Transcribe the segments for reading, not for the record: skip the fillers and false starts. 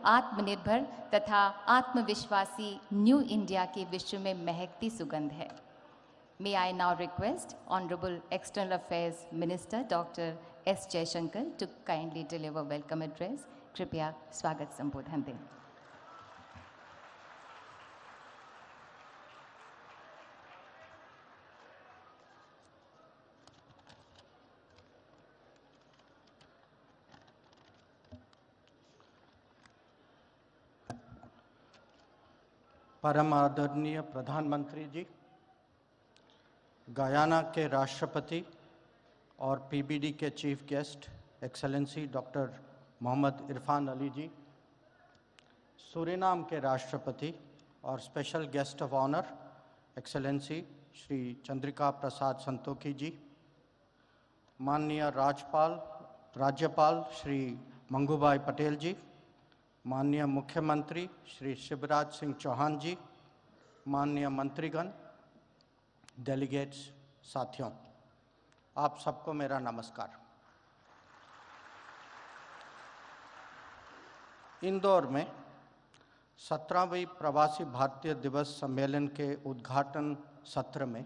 आत्मनिर्भर तथा आत्मविश्वासी न्यू इंडिया के विश्व में महकती सुगंध है। May I now request Honorable External Affairs Minister Dr. S. Jaishankar to kindly deliver welcome address. कृपया स्वागत संबोधन दें। परम आदरणीय प्रधानमंत्री जी, गयाना के राष्ट्रपति और पीबीडी के chief guest excellency doctor Mohammad Irfan Ali ji, Suriname के राष्ट्रपति और special guest of honour excellency Shri Chandrika Prasad Santokhi ji, माननीय राज्यपाल श्री मंगूभाई पटेल जी, माननीय मुख्यमंत्री श्री शिवराज सिंह चौहान जी, माननीय मंत्रीगण, डेलीगेट्स, साथियों, आप सबको मेरा नमस्कार। इंदौर में 17वीं प्रवासी भारतीय दिवस सम्मेलन के उद्घाटन सत्र में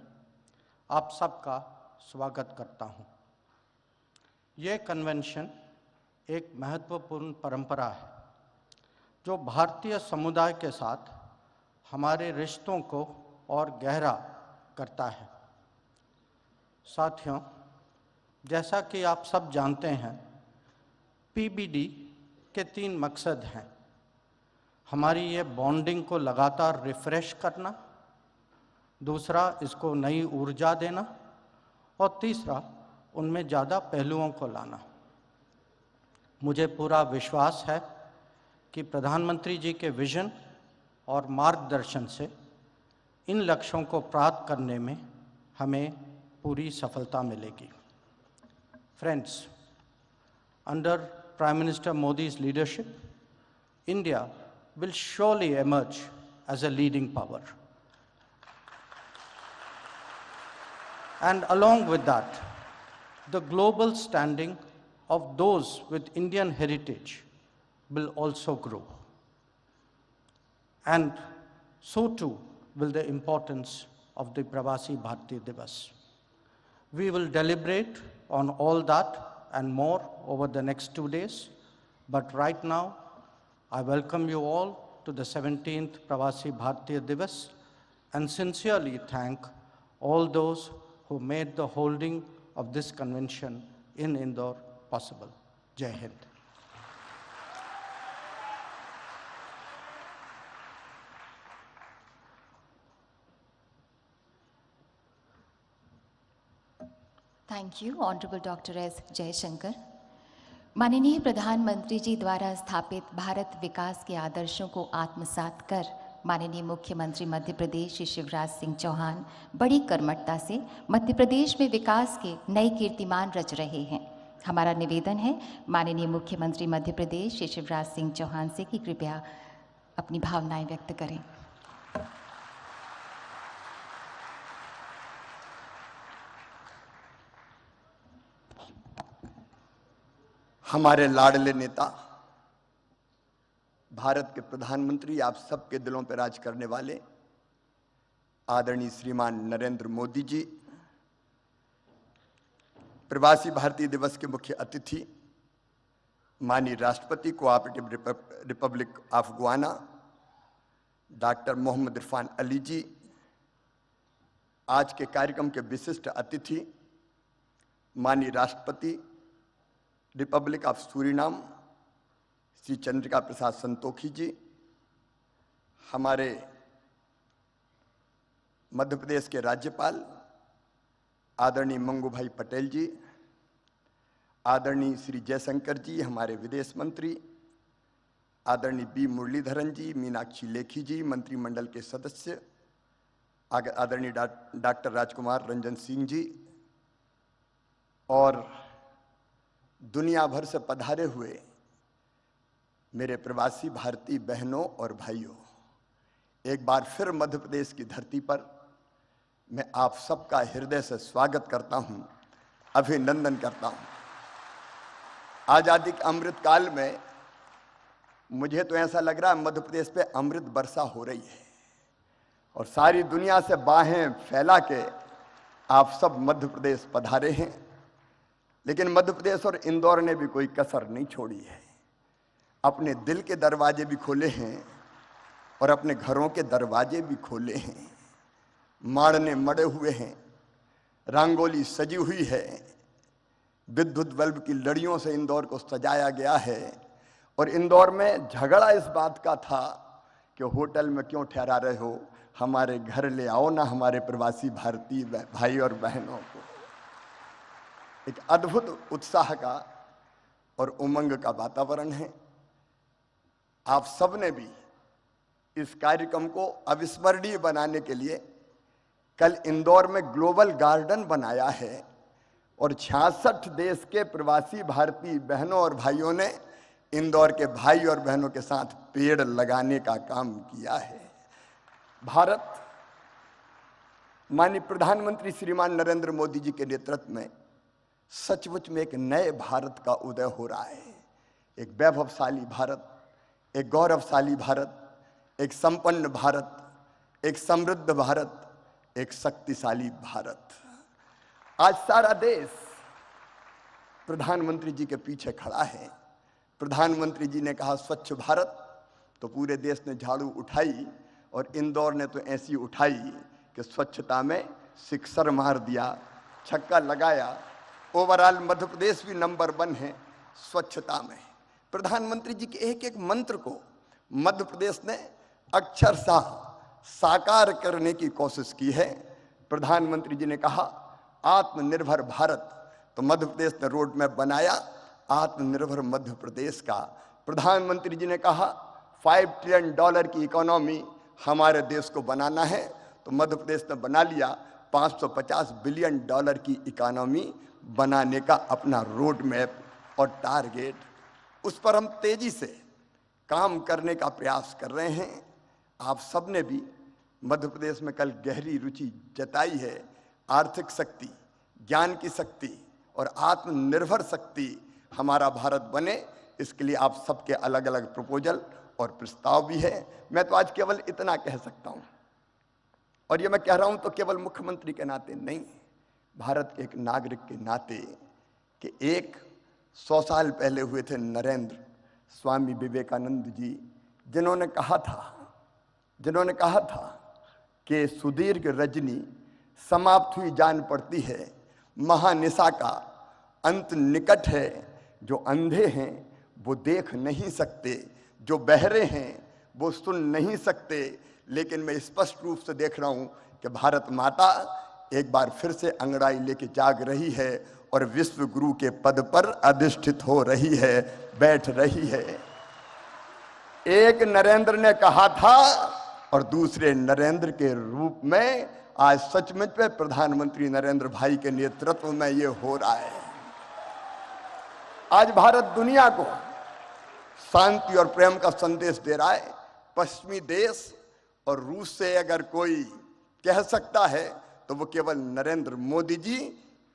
आप सबका स्वागत करता हूं। ये कन्वेंशन एक महत्वपूर्ण परंपरा है जो भारतीय समुदाय के साथ हमारे रिश्तों को और गहरा करता है। साथियों, जैसा कि आप सब जानते हैं, पीबीडी के 3 मकसद हैं। हमारी ये बॉन्डिंग को लगातार रिफ्रेश करना, दूसरा इसको नई ऊर्जा देना और तीसरा उनमें ज़्यादा पहलुओं को लाना। मुझे पूरा विश्वास है कि प्रधानमंत्री जी के विजन और मार्गदर्शन से इन लक्ष्यों को प्राप्त करने में हमें पूरी सफलता मिलेगी। Friends, under Prime Minister Modi's leadership, India will surely emerge as a leading power. And along with that, the global standing of those with Indian heritage will also grow. And so too will the importance of the Pravasi Bharatiya Divas. We will deliberate on all that and more over the next 2 days, but right now, I welcome you all to the 17th Pravasi Bharatiya Divas and sincerely thank all those who made the holding of this convention in Indore possible. Jai Hind. Thank you honourable doctor S Jaishankar. माननीय प्रधानमंत्री जी द्वारा स्थापित भारत विकास के आदर्शों को आत्मसात कर माननीय मुख्यमंत्री मध्य प्रदेश श्री शिवराज सिंह चौहान बड़ी कर्मठता से मध्य प्रदेश में विकास के नए कीर्तिमान रच रहे हैं। हमारा निवेदन है माननीय मुख्यमंत्री मध्य प्रदेश श्री शिवराज सिंह चौहान से कि कृपया अपनी भावनाएं व्यक्त करें। हमारे लाडले नेता, भारत के प्रधानमंत्री, आप सबके दिलों पर राज करने वाले आदरणीय श्रीमान नरेंद्र मोदी जी, प्रवासी भारतीय दिवस के मुख्य अतिथि माननीय राष्ट्रपति Cooperative Republic of Guyana doctor Mohammad Irfan Ali ji, आज के कार्यक्रम के विशिष्ट अतिथि माननीय राष्ट्रपति Republic of Suriname Shri Chandrika Prasad Santokhi ji, हमारे मध्य प्रदेश के राज्यपाल आदरणीय मंगूभाई पटेल जी, आदरणीय श्री जयशंकर जी, हमारे विदेश मंत्री आदरणीय बी मुरलीधरन जी, मीनाक्षी लेखी जी, मंत्रिमंडल के सदस्य आदरणीय डॉक्टर राजकुमार रंजन सिंह जी और दुनिया भर से पधारे हुए मेरे प्रवासी भारतीय बहनों और भाइयों, एक बार फिर मध्य प्रदेश की धरती पर मैं आप सबका हृदय से स्वागत करता हूं, अभिनंदन करता हूं। आजादी के अमृत काल में मुझे तो ऐसा लग रहा है मध्य प्रदेश पे अमृत वर्षा हो रही है और सारी दुनिया से बाहें फैला के आप सब मध्य प्रदेश पधारे हैं। लेकिन मध्य प्रदेश और इंदौर ने भी कोई कसर नहीं छोड़ी है। अपने दिल के दरवाजे भी खोले हैं और अपने घरों के दरवाजे भी खोले हैं। माड़ने मड़े हुए हैं, रंगोली सजी हुई है, विद्युत बल्ब की लड़ियों से इंदौर को सजाया गया है। और इंदौर में झगड़ा इस बात का था कि होटल में क्यों ठहरा रहे हो, हमारे घर ले आओ ना हमारे प्रवासी भारतीय भाई और बहनों को। एक अद्भुत उत्साह का और उमंग का वातावरण है। आप सब ने भी इस कार्यक्रम को अविस्मरणीय बनाने के लिए कल इंदौर में ग्लोबल गार्डन बनाया है और 66 देश के प्रवासी भारतीय बहनों और भाइयों ने इंदौर के भाई और बहनों के साथ पेड़ लगाने का काम किया है। भारत माननीय प्रधानमंत्री श्रीमान नरेंद्र मोदी जी के नेतृत्व में सचमुच में एक नए भारत का उदय हो रहा है। एक वैभवशाली भारत, एक गौरवशाली भारत, एक संपन्न भारत, एक समृद्ध भारत, एक शक्तिशाली भारत। आज सारा देश प्रधानमंत्री जी के पीछे खड़ा है। प्रधानमंत्री जी ने कहा स्वच्छ भारत, तो पूरे देश ने झाड़ू उठाई और इंदौर ने तो ऐसी उठाई कि स्वच्छता में सिक्सर मार दिया, छक्का लगाया। ओवरऑल मध्य प्रदेश भी नंबर 1 है स्वच्छता में। प्रधानमंत्री जी के एक एक मंत्र को मध्य प्रदेश ने अक्षरशः साकार करने की कोशिश की है। प्रधानमंत्री जी ने कहा आत्मनिर्भर भारत, तो मध्य प्रदेश ने रोड मैप बनाया आत्मनिर्भर मध्य प्रदेश का। प्रधानमंत्री जी ने कहा $5 ट्रिलियन की इकोनॉमी हमारे देश को बनाना है, तो मध्य प्रदेश ने बना लिया $550 बिलियन की इकोनॉमी बनाने का अपना रोड मैप और टारगेट। उस पर हम तेजी से काम करने का प्रयास कर रहे हैं। आप सब ने भी मध्य प्रदेश में कल गहरी रुचि जताई है। आर्थिक शक्ति, ज्ञान की शक्ति और आत्मनिर्भर शक्ति हमारा भारत बने, इसके लिए आप सबके अलग अलग प्रपोजल और प्रस्ताव भी है। मैं तो आज केवल इतना कह सकता हूं, और ये मैं कह रहा हूं तो केवल मुख्यमंत्री के नाते नहीं, भारत के एक नागरिक के नाते, कि 100 साल पहले हुए थे नरेंद्र स्वामी विवेकानंद जी, जिन्होंने कहा था कि सुदीर्घ रजनी समाप्त हुई जान पड़ती है, महानिशा का अंत निकट है। जो अंधे हैं वो देख नहीं सकते, जो बहरे हैं वो सुन नहीं सकते, लेकिन मैं स्पष्ट रूप से देख रहा हूं कि भारत माता एक बार फिर से अंगड़ाई लेके जाग रही है और विश्व गुरु के पद पर अधिष्ठित हो रही है, बैठ रही है। एक नरेंद्र ने कहा था और दूसरे नरेंद्र के रूप में आज सचमुच पे प्रधानमंत्री नरेंद्र भाई के नेतृत्व में ये हो रहा है। आज भारत दुनिया को शांति और प्रेम का संदेश दे रहा है। पश्चिमी देश और रूस से अगर कोई कह सकता है तो वो केवल नरेंद्र मोदी जी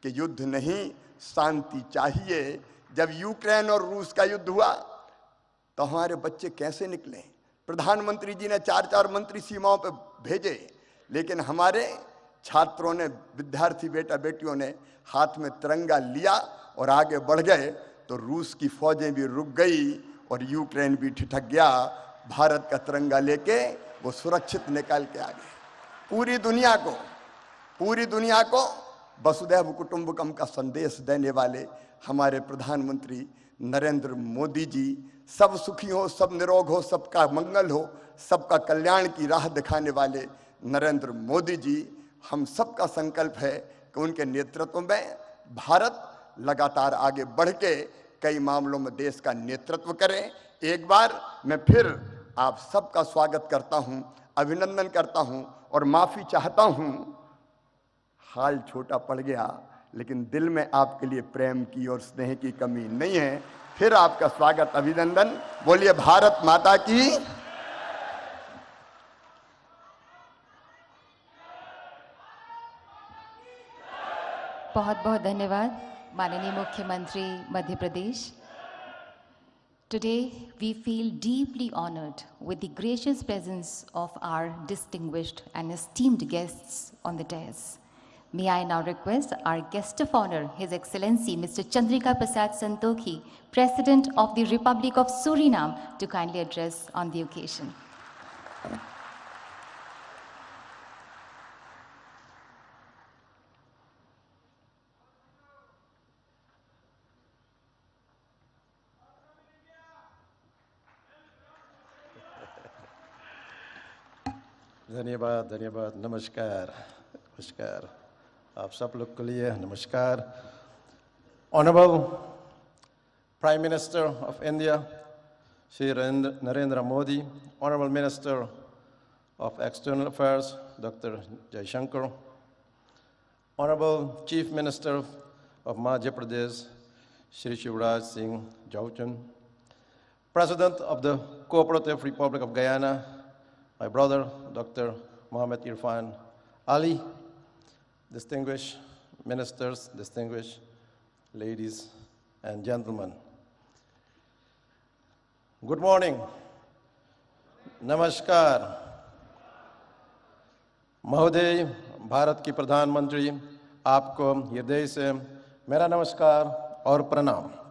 के युद्ध नहीं, शांति चाहिए। जब यूक्रेन और रूस का युद्ध हुआ तो हमारे बच्चे कैसे निकले? प्रधानमंत्री जी ने 4-4 मंत्री सीमाओं पर भेजे, लेकिन हमारे छात्रों ने, विद्यार्थी बेटा बेटियों ने हाथ में तिरंगा लिया और आगे बढ़ गए, तो रूस की फौजें भी रुक गई और यूक्रेन भी ठिठक गया। भारत का तिरंगा लेके वो सुरक्षित निकल के आ गए। पूरी दुनिया को वसुधैव कुटुंबकम का संदेश देने वाले हमारे प्रधानमंत्री नरेंद्र मोदी जी, सब सुखी हो, सब निरोग हो, सबका मंगल हो, सबका कल्याण की राह दिखाने वाले नरेंद्र मोदी जी, हम सबका संकल्प है कि उनके नेतृत्व में भारत लगातार आगे बढ़ के कई मामलों में देश का नेतृत्व करे। एक बार मैं फिर आप सबका स्वागत करता हूं, अभिनंदन करता हूं और माफी चाहता हूं। हाल छोटा पड़ गया, लेकिन दिल में आपके लिए प्रेम की और स्नेह की कमी नहीं है। फिर आपका स्वागत, अभिनंदन। बोलिए भारत माता की। बहुत बहुत धन्यवाद माननीय मुख्यमंत्री Madhya Pradesh. Today, we feel deeply honored with the gracious presence of our distinguished and esteemed guests on the dais. May I now request our guest of honor, His Excellency Mr. Chandrika Prasad Santokhi, President of the Republic of Suriname, to kindly address on the occasion. धन्यवाद धन्यवाद नमस्कार नमस्कार आप सब लोग के लिए नमस्कार Honorable Prime Minister of India Shri Narendra Modi, Honorable Minister of External Affairs Dr. Jaishankar, Honorable Chief Minister of Madhya Pradesh Shri Shivraj Singh Chauhan, President of the Cooperative Republic of Guyana, my brother, Dr. Mohammed Irfan Ali, distinguished ministers, distinguished ladies and gentlemen. Good morning. Namaskar. महोदय, भारत की प्रधानमंत्री, आपको हृदय से मेरा नमस्कार और प्रणाम.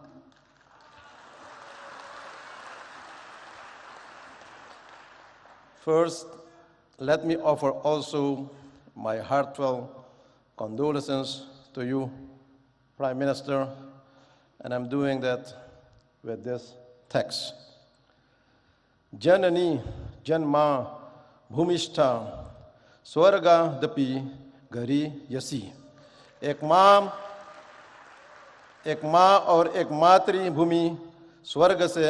First, let me offer also my heartfelt condolences to you, Prime Minister, and I'm doing that with this text. Janani Janma Bhumishta Swarga Dapi Gari Yasi. एक माँ और एक मातृभूमि स्वर्ग से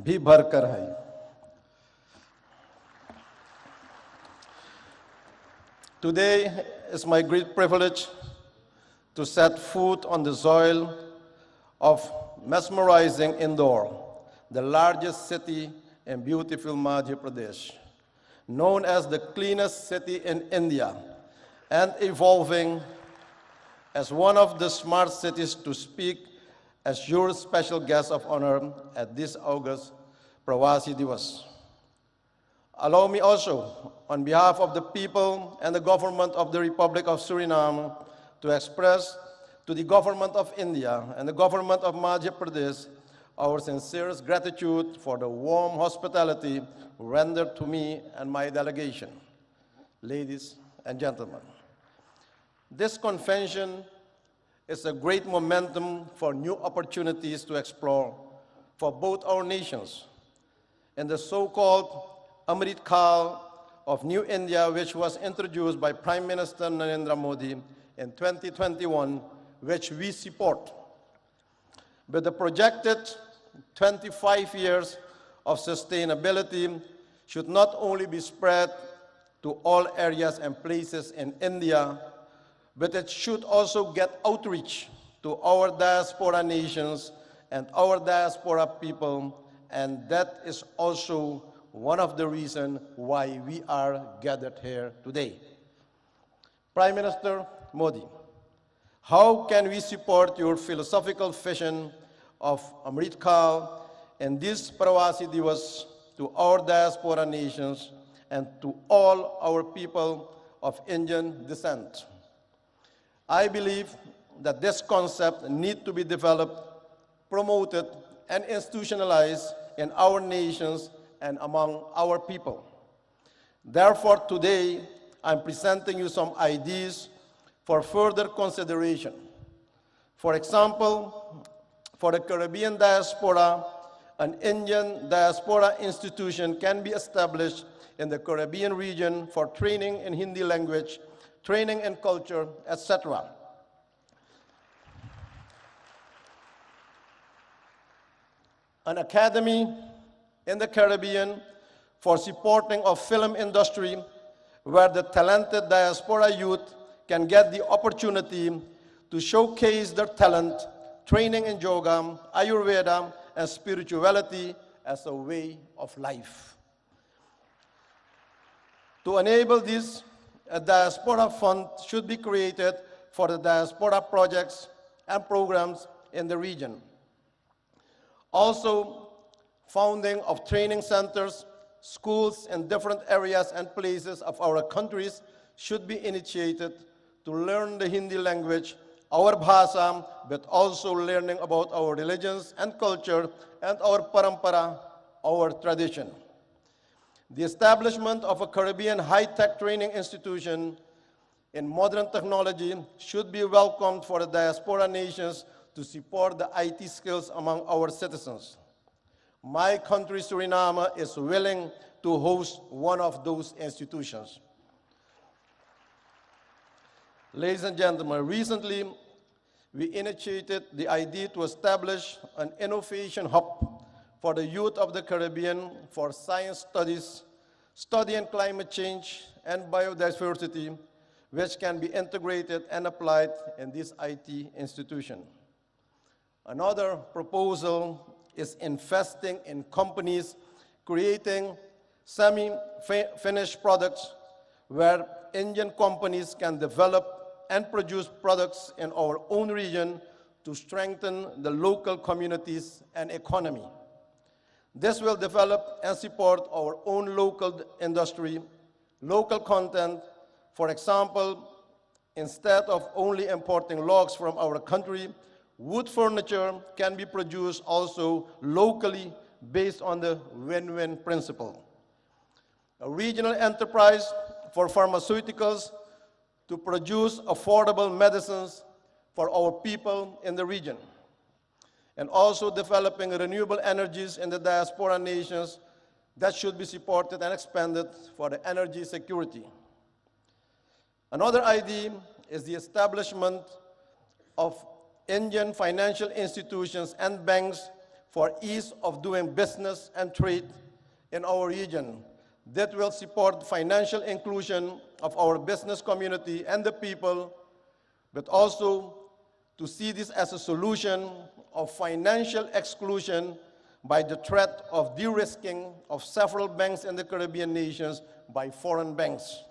भी भरकर है. Today is my great privilege to set foot on the soil of mesmerizing Indore, the largest city in beautiful Madhya Pradesh, known as the cleanest city in India and evolving as one of the smart cities to speak as your special guest of honor at this August Pravasi Divas. Allow me also, on behalf of the people and the government of the Republic of Suriname, to express to the government of India and the government of Madhya Pradesh our sincerest gratitude for the warm hospitality rendered to me and my delegation. Ladies and gentlemen, this convention is a great momentum for new opportunities to explore for both our nations. In the so-called Amrit Kal of New India, which was introduced by Prime Minister Narendra Modi in 2021, which we support. With the projected 25 years of sustainability should not only be spread to all areas and places in India, but it should also get outreach to our diaspora nations and our diaspora people, and that is also one of the reasons why we are gathered here today. Prime Minister Modi, how can we support your philosophical vision of Amrit Kal and this Pravasi Divas to our diaspora nations and to all our people of Indian descent? I believe that this concept needs to be developed, promoted, and institutionalized in our nations and among our people. Therefore, today, I'm presenting you some ideas for further consideration. For example, for the Caribbean diaspora, an Indian diaspora institution can be established in the Caribbean region for training in Hindi language, training in culture, etc. An academy in the Caribbean for supporting of film industry where the talented diaspora youth can get the opportunity to showcase their talent, training in yoga, Ayurveda, and spirituality as a way of life. To enable this, a diaspora fund should be created for the diaspora projects and programs in the region. Also, founding of training centers, schools in different areas and places of our countries should be initiated to learn the Hindi language, our bhasha, but also learning about our religions and culture and our parampara, our tradition. The establishment of a Caribbean high-tech training institution in modern technology should be welcomed for the diaspora nations to support the IT skills among our citizens. My country, Suriname, is willing to host one of those institutions. Ladies and gentlemen, recently we initiated the idea to establish an innovation hub for the youth of the Caribbean for science studies, studying climate change and biodiversity, which can be integrated and applied in this IT institution. Another proposal is investing in companies creating semi-finished products where Indian companies can develop and produce products in our own region to strengthen the local communities and economy. This will develop and support our own local industry, local content. For example, instead of only importing logs from our country, wood furniture can be produced also locally based on the win-win principle. A regional enterprise for pharmaceuticals to produce affordable medicines for our people in the region, and also developing renewable energies in the diaspora nations that should be supported and expanded for the energy security. Another idea is the establishment of Indian financial institutions and banks for ease of doing business and trade in our region that will support financial inclusion of our business community and the people, but also to see this as a solution of financial exclusion by the threat of de-risking of several banks in the Caribbean nations by foreign banks,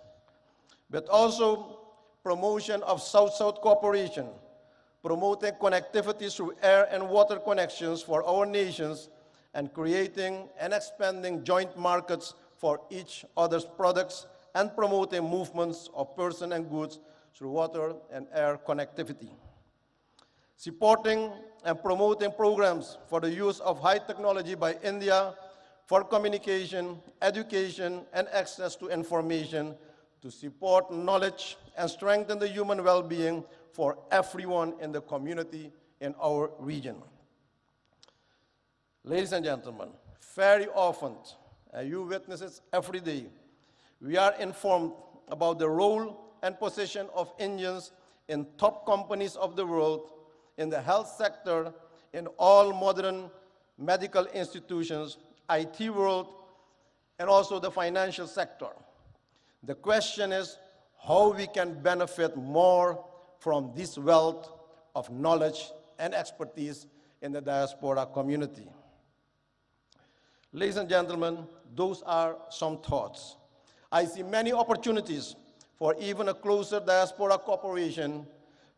but also promotion of South-South cooperation, promoting connectivity through air and water connections for our nations, and creating and expanding joint markets for each other's products, and promoting movements of persons and goods through water and air connectivity. Supporting and promoting programs for the use of high technology by India for communication, education, and access to information to support knowledge and strengthen the human well-being for everyone in the community in our region. Ladies and gentlemen, very often, and you witness it every day, we are informed about the role and position of Indians in top companies of the world, in the health sector, in all modern medical institutions, IT world, and also the financial sector. The question is how we can benefit more from this wealth of knowledge and expertise in the diaspora community. Ladies and gentlemen, those are some thoughts. I see many opportunities for even a closer diaspora cooperation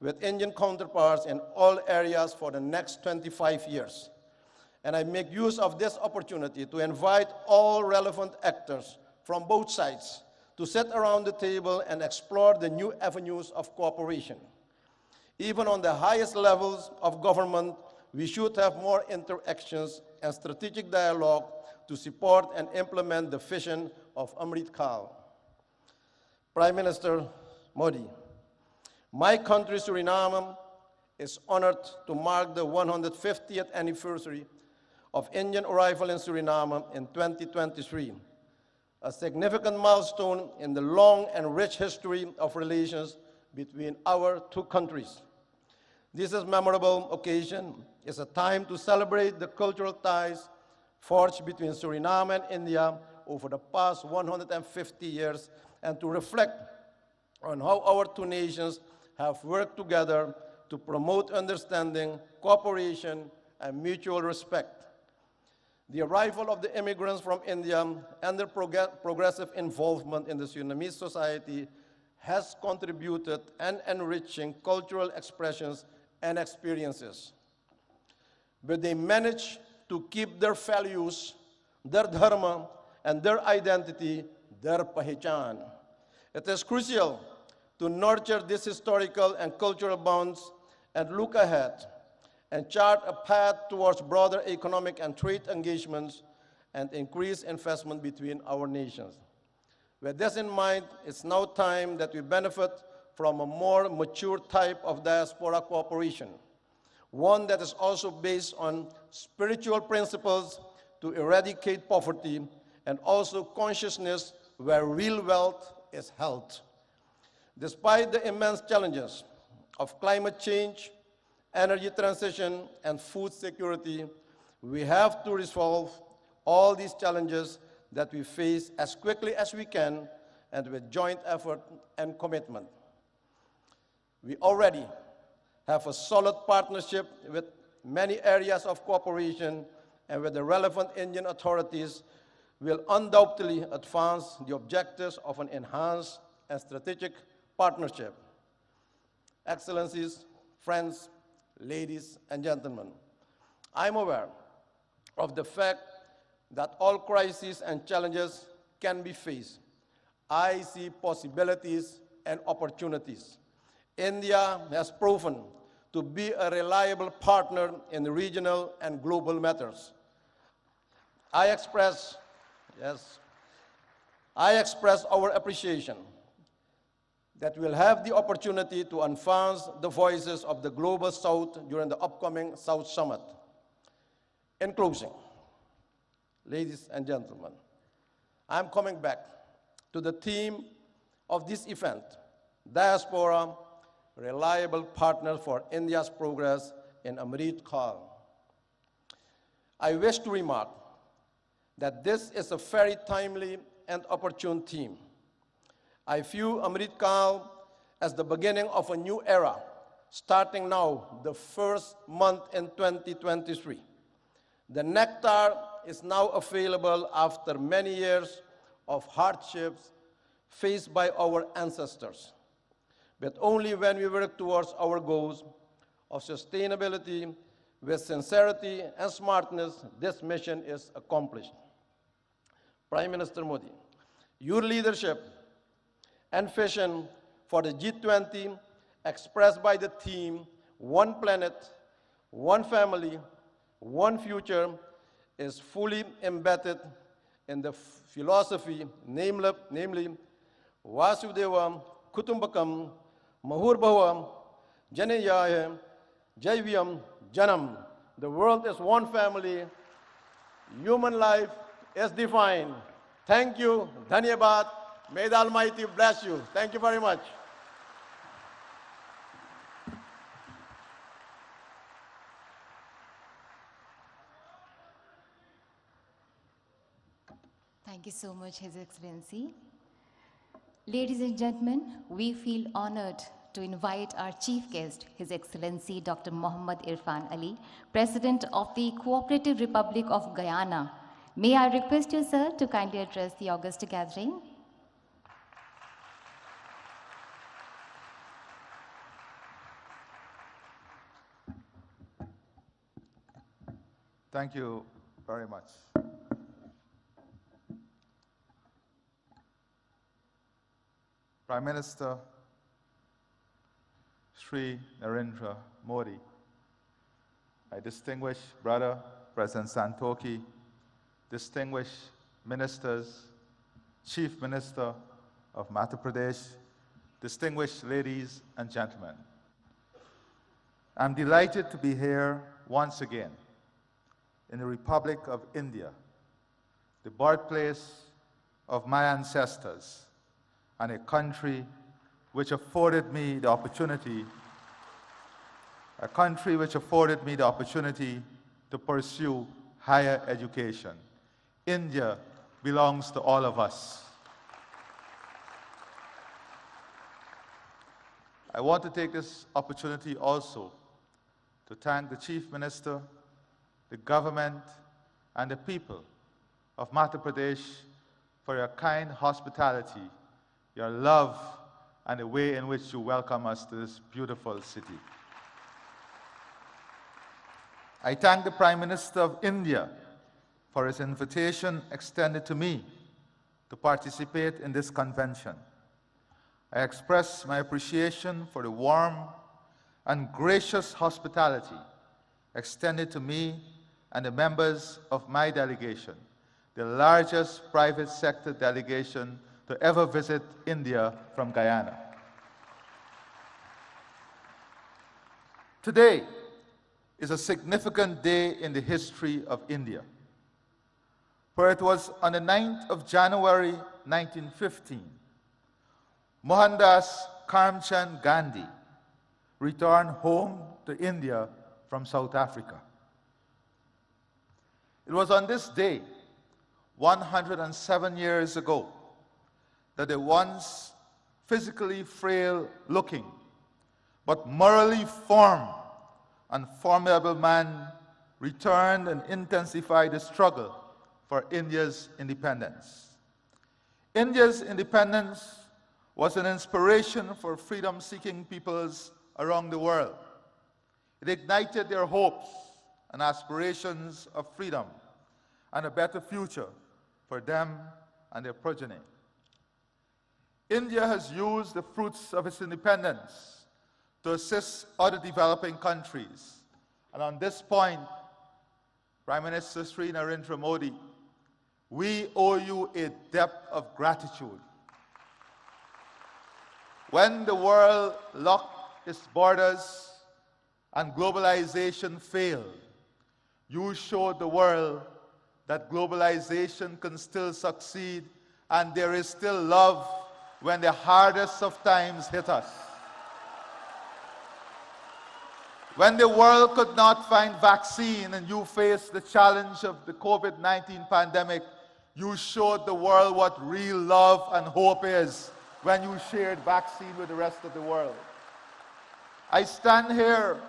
with Indian counterparts in all areas for the next 25 years. And I make use of this opportunity to invite all relevant actors from both sides to sit around the table and explore the new avenues of cooperation. Even on the highest levels of government, we should have more interactions and strategic dialogue to support and implement the vision of Amrit Kaal. Prime Minister Modi, my country, Suriname, is honored to mark the 150th anniversary of Indian arrival in Suriname in 2023, a significant milestone in the long and rich history of relations between our two countries. This is a memorable occasion. It's a time to celebrate the cultural ties forged between Suriname and India over the past 150 years and to reflect on how our two nations have worked together to promote understanding, cooperation, and mutual respect. The arrival of the immigrants from India and their progressive involvement in the Surinamese society has contributed and enriching cultural expressions and experiences. But they manage to keep their values, their dharma, and their identity, their pahichan. It is crucial to nurture these historical and cultural bonds and look ahead and chart a path towards broader economic and trade engagements and increased investment between our nations. With this in mind, it's now time that we benefit from a more mature type of diaspora cooperation, one that is also based on spiritual principles to eradicate poverty and also consciousness where real wealth is held. Despite the immense challenges of climate change, energy transition, and food security, we have to resolve all these challenges that we face as quickly as we can and with joint effort and commitment. We already have a solid partnership with many areas of cooperation, and with the relevant Indian authorities will undoubtedly advance the objectives of an enhanced and strategic partnership. Excellencies, friends, ladies and gentlemen, I'm aware of the fact that all crises and challenges can be faced. I see possibilities and opportunities. India has proven to be a reliable partner in regional and global matters. I express our appreciation that we'll have the opportunity to advance the voices of the Global South during the upcoming South Summit. In closing, ladies and gentlemen, I'm coming back to the theme of this event, Diaspora, Reliable Partner for India's Progress in Amrit Kaal. I wish to remark that this is a very timely and opportune theme. I view Amrit Kaal as the beginning of a new era, starting now, the first month in 2023. The nectar is now available after many years of hardships faced by our ancestors. But only when we work towards our goals of sustainability with sincerity and smartness, this mission is accomplished. Prime Minister Modi, your leadership and vision for the G20 expressed by the theme, One Planet, One Family, One Future, is fully embedded in the philosophy, namely Vasudeva Kutumbakam Mahurbhava Janayaya Jaivyam Janam. The world is one family. Human life is divine. Thank you. Dhanyabad. May the Almighty bless you. Thank you very much. Thank you so much, His Excellency. Ladies and gentlemen, we feel honored to invite our chief guest, His Excellency Dr. Mohammad Irfan Ali, President of the Cooperative Republic of Guyana. May I request you, sir, to kindly address the august gathering? Thank you very much. Prime Minister Shri Narendra Modi, my distinguished brother, President Santokhi, distinguished ministers, Chief Minister of Madhya Pradesh, distinguished ladies and gentlemen. I'm delighted to be here once again in the Republic of India, the birthplace of my ancestors, and a country which afforded me the opportunity, to pursue higher education. India belongs to all of us. I want to take this opportunity also to thank the Chief Minister, the government, and the people of Madhya Pradesh for your kind hospitality, your love, and the way in which you welcome us to this beautiful city. I thank the Prime Minister of India for his invitation extended to me to participate in this convention. I express my appreciation for the warm and gracious hospitality extended to me and the members of my delegation, the largest private sector delegation to ever visit India from Guyana. Today is a significant day in the history of India, for it was on the 9th of January 1915, Mohandas Karamchand Gandhi returned home to India from South Africa. It was on this day, 107 years ago, that the once physically frail-looking but morally firm and formidable man returned and intensified the struggle for India's independence. India's independence was an inspiration for freedom-seeking peoples around the world. It ignited their hopes and aspirations of freedom and a better future for them and their progeny. India has used the fruits of its independence to assist other developing countries. And on this point, Prime Minister Sri Narendra Modi, we owe you a debt of gratitude. When the world locked its borders and globalization failed, you showed the world that globalization can still succeed and there is still love when the hardest of times hit us. When the world could not find vaccine and you faced the challenge of the COVID-19 pandemic, you showed the world what real love and hope is when you shared vaccine with the rest of the world. I stand here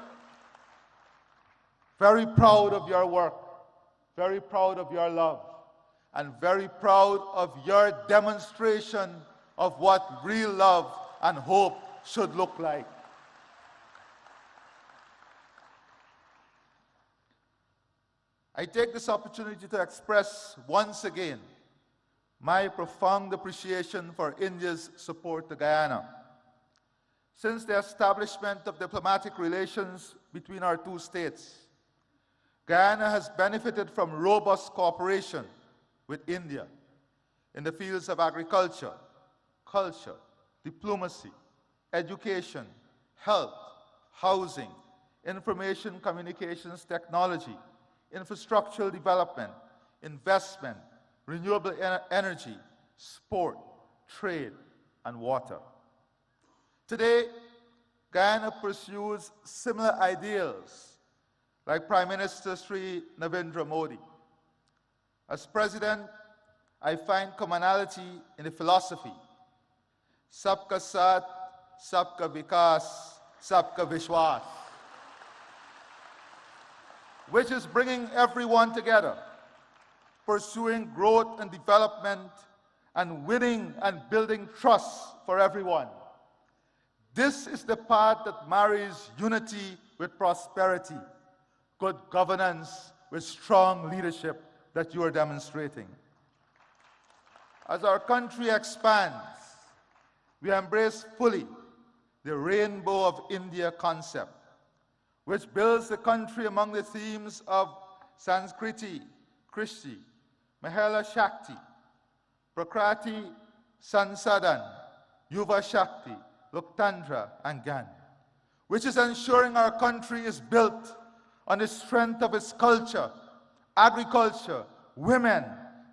very proud of your work, very proud of your love, and very proud of your demonstration of what real love and hope should look like. I take this opportunity to express once again my profound appreciation for India's support to Guyana. Since the establishment of diplomatic relations between our two states, Guyana has benefited from robust cooperation with India in the fields of agriculture, culture, diplomacy, education, health, housing, information communications technology, infrastructural development, investment, renewable energy, sport, trade, and water. Today, Guyana pursues similar ideals like Prime Minister Sri Narendra Modi. As President, I find commonality in the philosophy, Sabka Saath, Sabka Vikas, Sabka Vishwas, which is bringing everyone together, pursuing growth and development, and winning and building trust for everyone. This is the path that marries unity with prosperity, good governance with strong leadership that you are demonstrating. As our country expands, we embrace fully the Rainbow of India concept, which builds the country among the themes of Sanskriti, Krishti, Mahela Shakti, Prakriti, Sansadan, Yuva Shakti, Loktandra, and Gyan, which is ensuring our country is built on the strength of its culture, agriculture, women,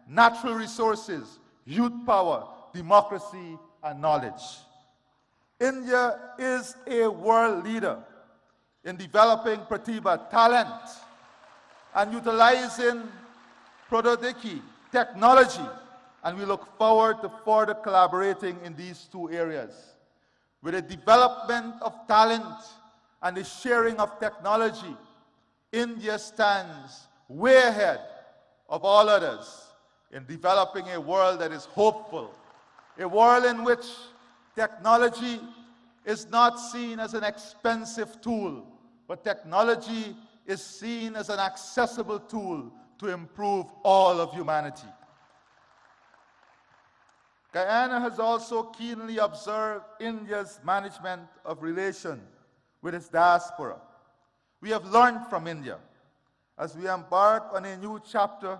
natural resources, youth power, democracy, and knowledge. India is a world leader in developing Pratibha, talent, and utilizing Prododiki, technology, and we look forward to further collaborating in these two areas. With the development of talent and the sharing of technology, India stands way ahead of all others in developing a world that is hopeful, a world in which technology is not seen as an expensive tool, but technology is seen as an accessible tool to improve all of humanity. Guyana has also keenly observed India's management of relations with its diaspora. We have learned from India as we embark on a new chapter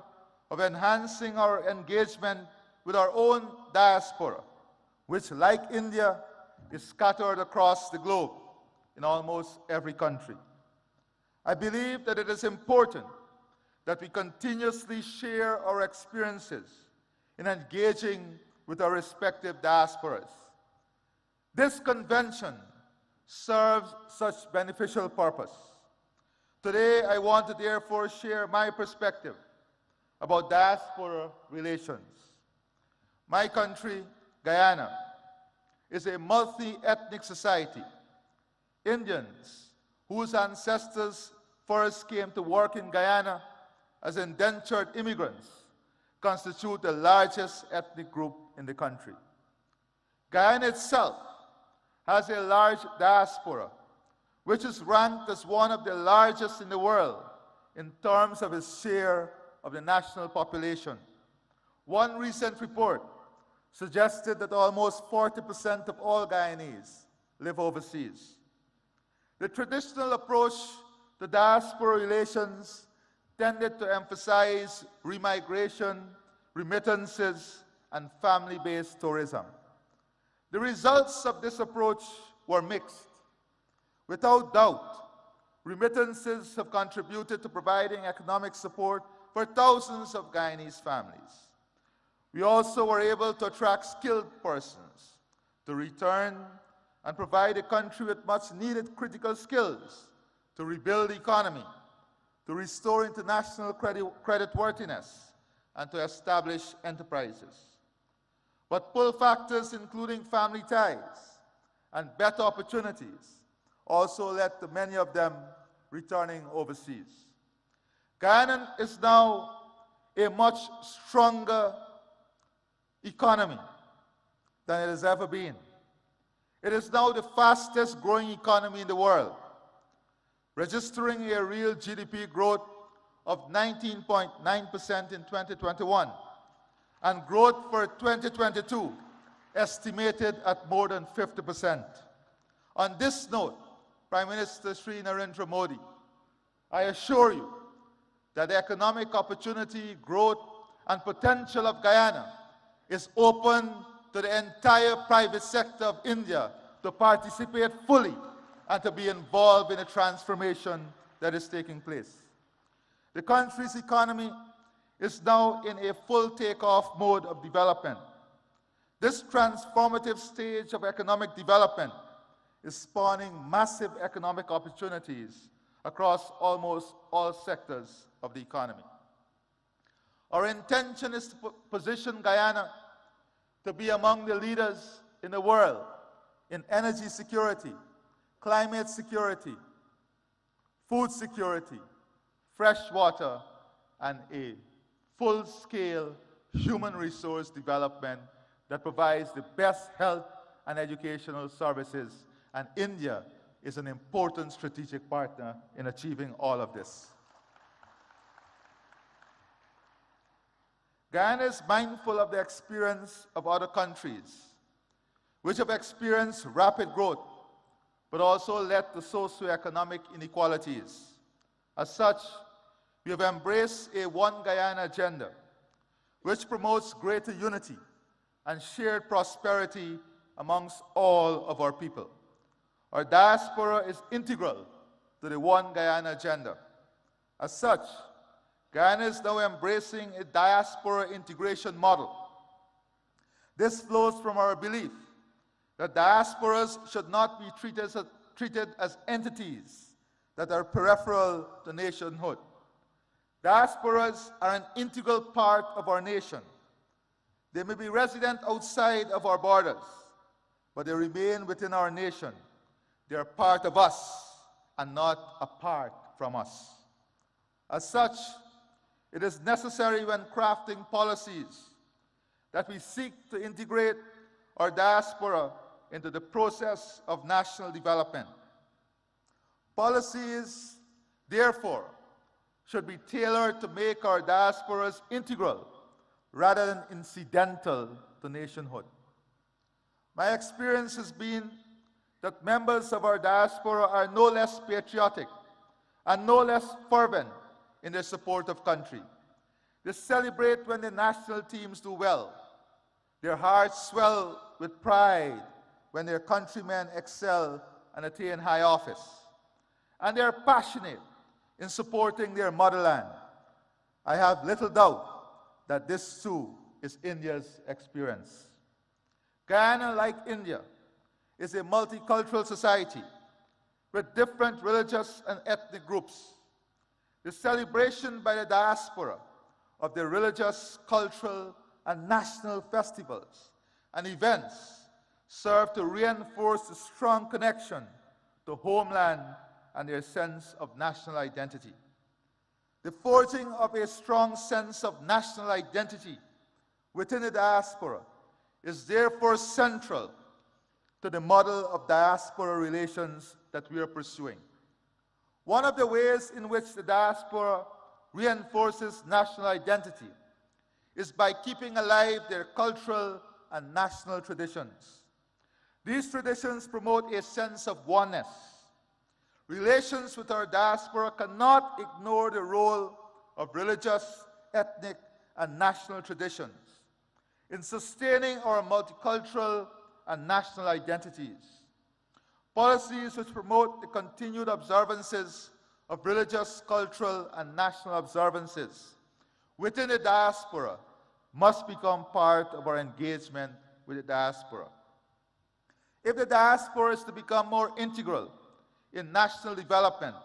of enhancing our engagement with our own diaspora, which, like India, is scattered across the globe in almost every country. I believe that it is important that we continuously share our experiences in engaging with our respective diasporas. This convention serves such beneficial purpose. Today, I want to therefore share my perspective about diaspora relations. My country, Guyana, is a multi-ethnic society. Indians, whose ancestors first came to work in Guyana as indentured immigrants, constitute the largest ethnic group in the country. Guyana itself has a large diaspora, which is ranked as one of the largest in the world in terms of its share of the national population. One recent report suggested that almost 40% of all Guyanese live overseas. The traditional approach to diaspora relations tended to emphasize remigration, remittances, and family-based tourism. The results of this approach were mixed. Without doubt, remittances have contributed to providing economic support for thousands of Guyanese families. We also were able to attract skilled persons to return and provide the country with much-needed critical skills to rebuild the economy, to restore international creditworthiness, and to establish enterprises. But pull factors including family ties and better opportunities also led to many of them returning overseas. Guyana is now a much stronger economy than it has ever been. It is now the fastest growing economy in the world, registering a real GDP growth of 19.9% in 2021, and growth for 2022 estimated at more than 50%. On this note, Prime Minister Sri Narendra Modi, I assure you that the economic opportunity, growth, and potential of Guyana is open to the entire private sector of India to participate fully and to be involved in the transformation that is taking place. The country's economy is now in a full takeoff mode of development. This transformative stage of economic development is spawning massive economic opportunities across almost all sectors of the economy. Our intention is to position Guyana to be among the leaders in the world in energy security, climate security, food security, fresh water, and a full-scale human resource development that provides the best health and educational services, and India is an important strategic partner in achieving all of this. Guyana is mindful of the experience of other countries, which have experienced rapid growth, but also led to socioeconomic inequalities. As such, we have embraced a One Guyana agenda, which promotes greater unity and shared prosperity amongst all of our people. Our diaspora is integral to the One Guyana agenda. As such, Guyana is now embracing a diaspora integration model. This flows from our belief that diasporas should not be treated as entities that are peripheral to nationhood. Diasporas are an integral part of our nation. They may be resident outside of our borders, but they remain within our nation. They are part of us and not apart from us. As such, it is necessary when crafting policies that we seek to integrate our diaspora into the process of national development. Policies therefore, should be tailored to make our diasporas integral rather than incidental to nationhood. My experience has been that members of our diaspora are no less patriotic and no less fervent in their support of country. They celebrate when the national teams do well. Their hearts swell with pride when their countrymen excel and attain high office. And they are passionate in supporting their motherland. I have little doubt that this too is India's experience. Guyana, like India, is a multicultural society with different religious and ethnic groups. The celebration by the diaspora of their religious, cultural, and national festivals and events serve to reinforce the strong connection to homeland and their sense of national identity. The forging of a strong sense of national identity within the diaspora is therefore central to the model of diaspora relations that we are pursuing. One of the ways in which the diaspora reinforces national identity is by keeping alive their cultural and national traditions. These traditions promote a sense of oneness. Relations with our diaspora cannot ignore the role of religious, ethnic, and national traditions in sustaining our multicultural and national identities. Policies which promote the continued observances of religious, cultural, and national observances within the diaspora must become part of our engagement with the diaspora. If the diaspora is to become more integral in national development,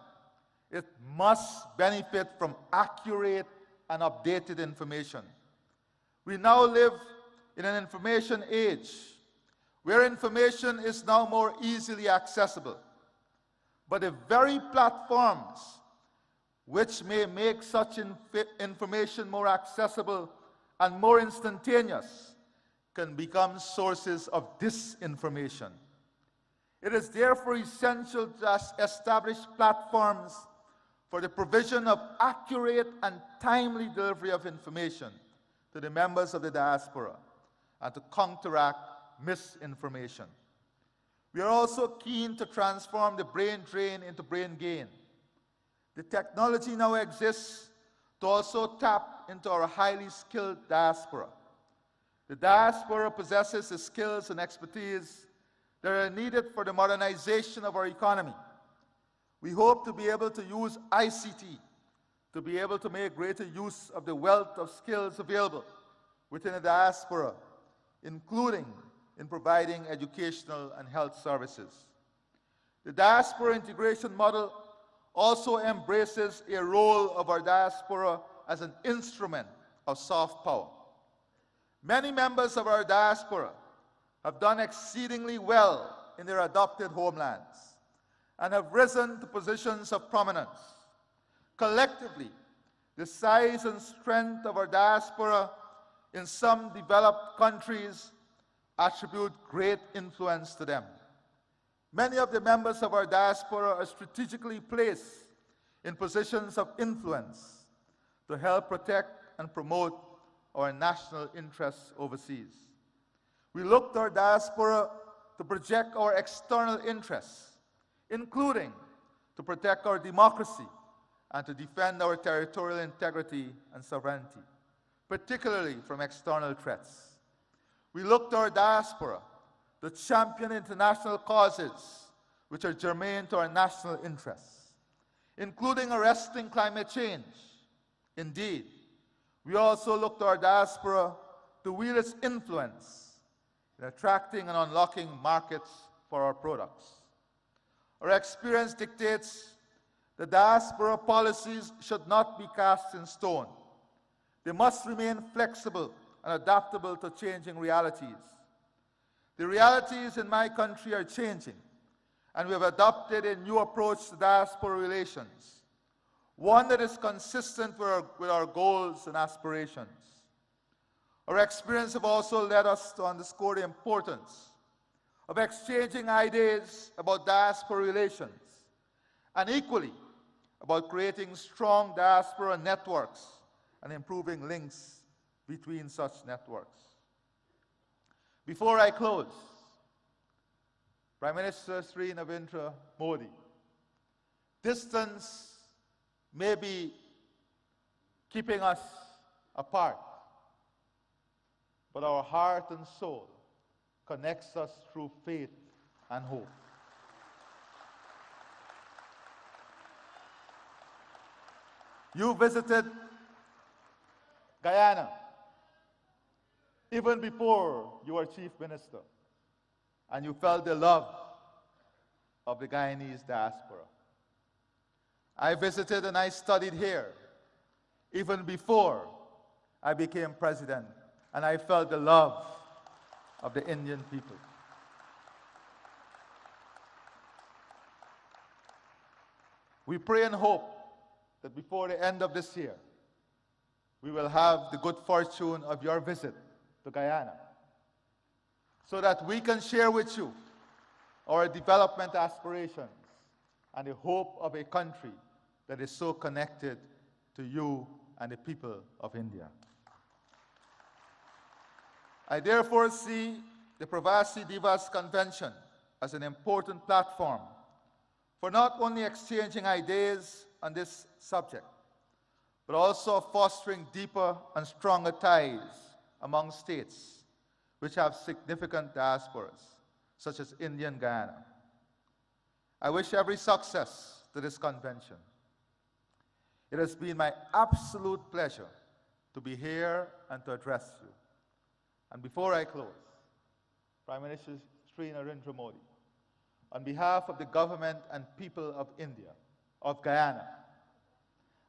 it must benefit from accurate and updated information. We now live in an information age where information is now more easily accessible. But the very platforms which may make such information more accessible and more instantaneous can become sources of disinformation. It is therefore essential to establish platforms for the provision of accurate and timely delivery of information to the members of the diaspora and to counteract misinformation. We are also keen to transform the brain drain into brain gain. The technology now exists to also tap into our highly skilled diaspora. The diaspora possesses the skills and expertise that are needed for the modernization of our economy. We hope to be able to use ICT to be able to make greater use of the wealth of skills available within the diaspora, including in providing educational and health services. The diaspora integration model also embraces a role of our diaspora as an instrument of soft power. Many members of our diaspora have done exceedingly well in their adopted homelands and have risen to positions of prominence. Collectively, the size and strength of our diaspora in some developed countries attribute great influence to them. Many of the members of our diaspora are strategically placed in positions of influence to help protect and promote our national interests overseas. We look to our diaspora to project our external interests, including to protect our democracy and to defend our territorial integrity and sovereignty, particularly from external threats. We look to our diaspora to champion international causes which are germane to our national interests, including arresting climate change. Indeed, we also look to our diaspora to wield its influence in attracting and unlocking markets for our products. Our experience dictates that diaspora policies should not be cast in stone. They must remain flexible and adaptable to changing realities. The realities in my country are changing, and we have adopted a new approach to diaspora relations, one that is consistent with our goals and aspirations. Our experience have also led us to underscore the importance of exchanging ideas about diaspora relations, and equally, about creating strong diaspora networks and improving links between such networks. Before I close, Prime Minister Sri Narendra Modi, distance may be keeping us apart, but our heart and soul connects us through faith and hope. You visited Guyana even before you were Chief Minister, and you felt the love of the Guyanese diaspora. I visited and I studied here even before I became president, and I felt the love of the Indian people. We pray and hope that before the end of this year, we will have the good fortune of your visit to Guyana, so that we can share with you our development aspirations and the hope of a country that is so connected to you and the people of India. I therefore see the Pravasi Divas Convention as an important platform for not only exchanging ideas on this subject, but also fostering deeper and stronger ties among states which have significant diasporas, such as India and Guyana. I wish every success to this convention. It has been my absolute pleasure to be here and to address you. And before I close, Prime Minister Sri Narendra Modi, on behalf of the government and people of India, of Guyana,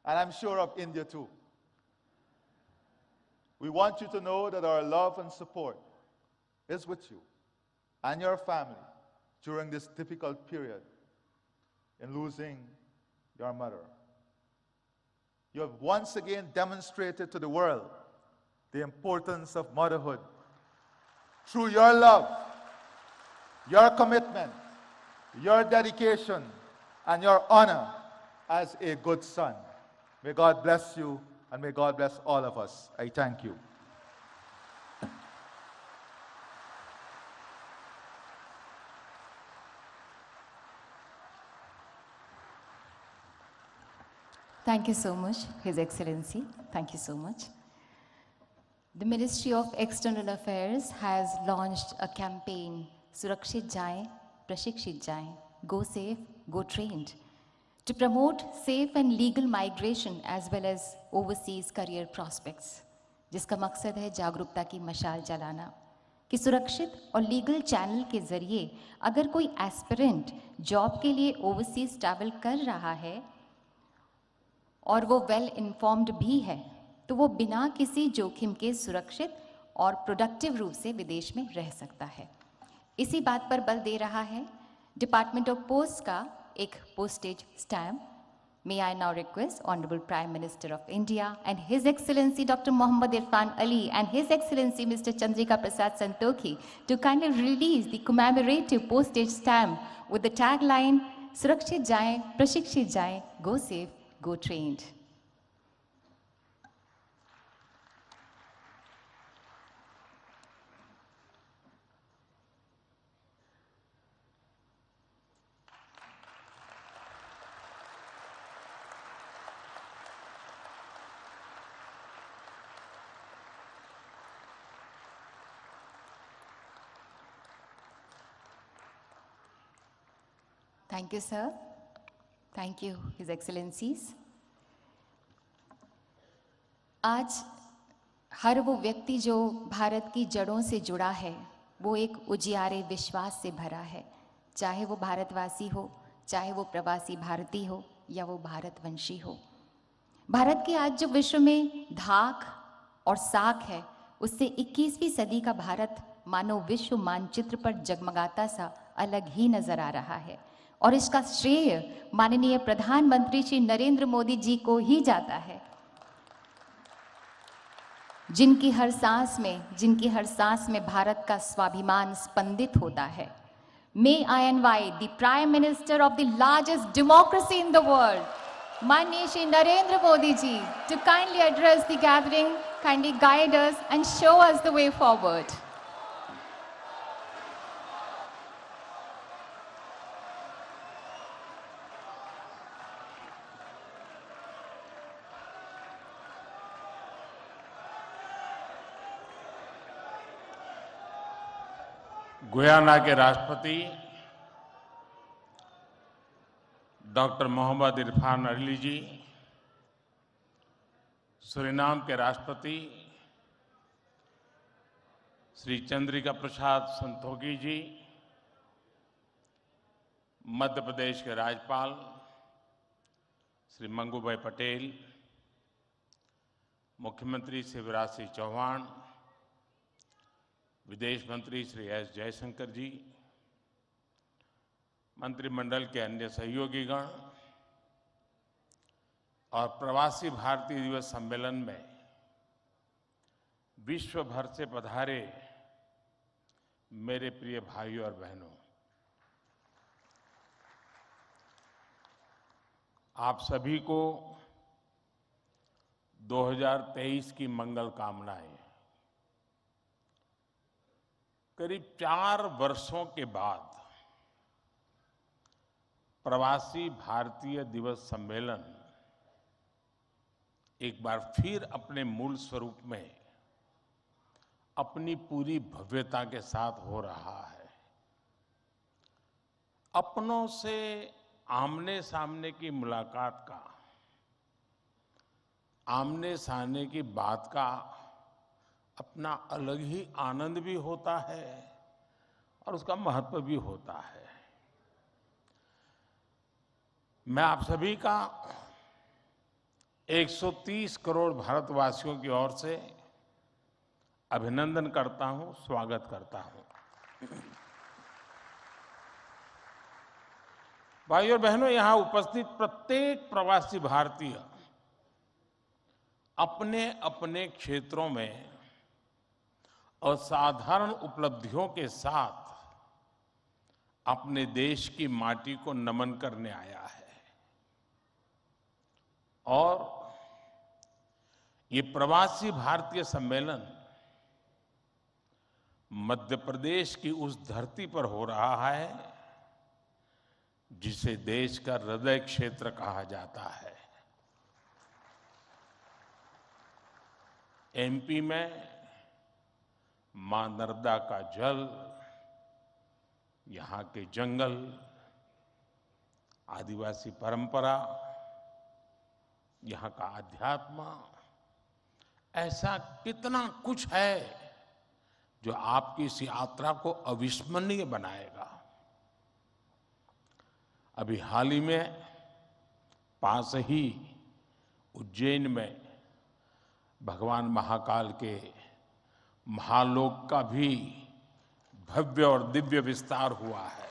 and I'm sure of India too, we want you to know that our love and support is with you and your family during this difficult period in losing your mother. You have once again demonstrated to the world the importance of motherhood through your love, your commitment, your dedication, and your honor as a good son. May God bless you, and may God bless all of us. I thank you. Thank you so much, His Excellency. Thank you so much. The Ministry of External Affairs has launched a campaign, Surakshit Jaye, Prashikshit Jaye, Go Safe, Go Trained, to promote safe and legal migration as well as overseas career prospects, जिसका मकसद है जागरूकता की मशाल जलाना कि सुरक्षित और लीगल चैनल के जरिए अगर कोई एस्पिरेंट जॉब के लिए ओवरसीज ट्रैवल कर रहा है और वो वेल इन्फॉर्म्ड भी है, तो वो बिना किसी जोखिम के सुरक्षित और प्रोडक्टिव रूप से विदेश में रह सकता है। इसी बात पर बल दे रहा है डिपार्टमेंट ऑफ पोस्ट का एक postage stamp. May I now request Honorable Prime Minister of India and His Excellency Dr. Mohammad Irfan Ali and His Excellency Mr. Chandrika Prasad Santokhi to kindly release the commemorative postage stamp with the tagline, Surakshit Jaye, Prashikshit Jaye, Go Safe, Go Trained. Thank you, sir. Thank you, His Excellencies. आज हर वो व्यक्ति जो भारत की जड़ों से जुड़ा है, वो एक उजियारे विश्वास से भरा है, चाहे वो भारतवासी हो, चाहे वो प्रवासी भारतीय हो या वो भारतवंशी हो। भारत की आज जो विश्व में धाक और साख है, उससे 21वीं सदी का भारत मानो विश्व मानचित्र पर जगमगाता सा अलग ही नजर आ रहा है और इसका श्रेय माननीय प्रधानमंत्री श्री नरेंद्र मोदी जी को ही जाता है, जिनकी हर सांस में भारत का स्वाभिमान स्पंदित होता है। May I invite the Prime Minister of the largest democracy in the world, Manya Shri Narendra Modi ji, to kindly address the gathering, kindly guide us and show us the way forward. Guyana के राष्ट्रपति doctor Mohammad Irfan Ali ji, Suriname के राष्ट्रपति श्री चंद्रिका प्रसाद संतोखी जी, मध्य प्रदेश के राज्यपाल श्री मंगूभाई पटेल, मुख्यमंत्री शिवराज सिंह चौहान, विदेश मंत्री Shri S Jaishankar जी, मंत्रिमंडल के अन्य सहयोगीगण और प्रवासी भारतीय दिवस सम्मेलन में विश्व भर से पधारे मेरे प्रिय भाइयों और बहनों, आप सभी को 2023 की मंगल कामनाएं। करीब 4 वर्षों के बाद प्रवासी भारतीय दिवस सम्मेलन एक बार फिर अपने मूल स्वरूप में अपनी पूरी भव्यता के साथ हो रहा है। अपनों से आमने सामने की मुलाकात का, आमने सामने की बात का अपना अलग ही आनंद भी होता है और उसका महत्व भी होता है। मैं आप सभी का 130 करोड़ भारतवासियों की ओर से अभिनंदन करता हूं, स्वागत करता हूं। भाइयों और बहनों, यहां उपस्थित प्रत्येक प्रवासी भारतीय अपने अपने क्षेत्रों में असाधारण उपलब्धियों के साथ अपने देश की माटी को नमन करने आया है। और ये प्रवासी भारतीय सम्मेलन मध्य प्रदेश की उस धरती पर हो रहा है जिसे देश का हृदय क्षेत्र कहा जाता है। एमपी में मां नर्मदा का जल, यहाँ के जंगल, आदिवासी परंपरा, यहाँ का अध्यात्म, ऐसा कितना कुछ है जो आपकी इस यात्रा को अविस्मरणीय बनाएगा। अभी हाल ही में पास ही उज्जैन में भगवान महाकाल के महालोक का भी भव्य और दिव्य विस्तार हुआ है।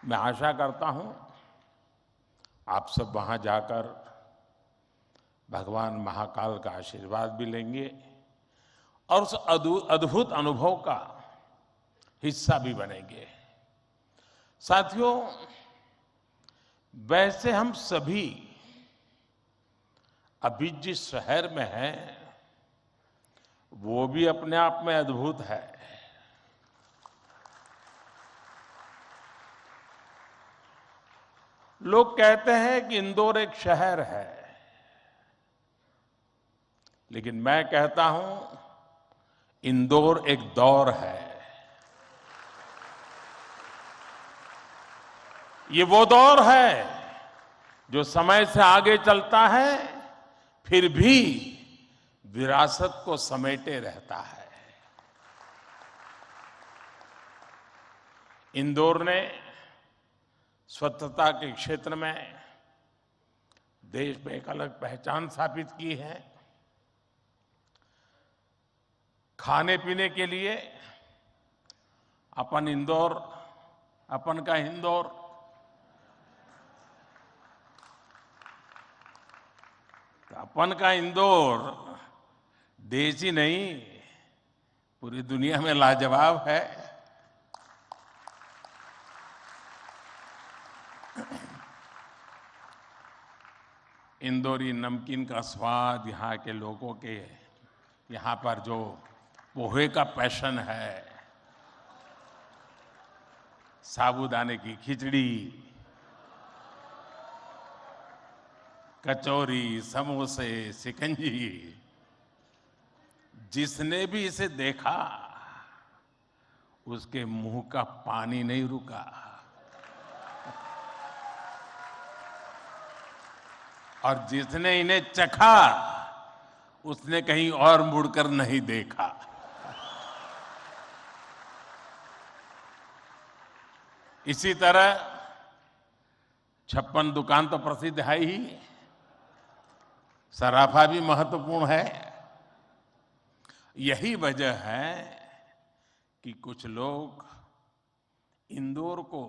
मैं आशा करता हूं आप सब वहां जाकर भगवान महाकाल का आशीर्वाद भी लेंगे और उस अद्भुत अनुभव का हिस्सा भी बनेंगे। साथियों, वैसे हम सभी अभी जिस शहर में हैं वो भी अपने आप में अद्भुत है। लोग कहते हैं कि इंदौर एक शहर है, लेकिन मैं कहता हूं इंदौर एक दौर है। ये वो दौर है जो समय से आगे चलता है फिर भी विरासत को समेटे रहता है। इंदौर ने स्वच्छता के क्षेत्र में देश में एक अलग पहचान स्थापित की है। खाने पीने के लिए अपन इंदौर, अपन का इंदौर, अपन का इंदौर देश ही नहीं पूरी दुनिया में लाजवाब है। इंदौरी नमकीन का स्वाद, यहाँ के लोगों के यहाँ पर जो पोहे का पैशन है, साबूदाने की खिचड़ी, कचौरी, समोसे, शिकंजी, जिसने भी इसे देखा उसके मुंह का पानी नहीं रुका। और जिसने इन्हें चखा उसने कहीं और मुड़कर नहीं देखा। इसी तरह 56 दुकान तो प्रसिद्ध है ही, सराफा भी महत्वपूर्ण है। यही वजह है कि कुछ लोग इंदौर को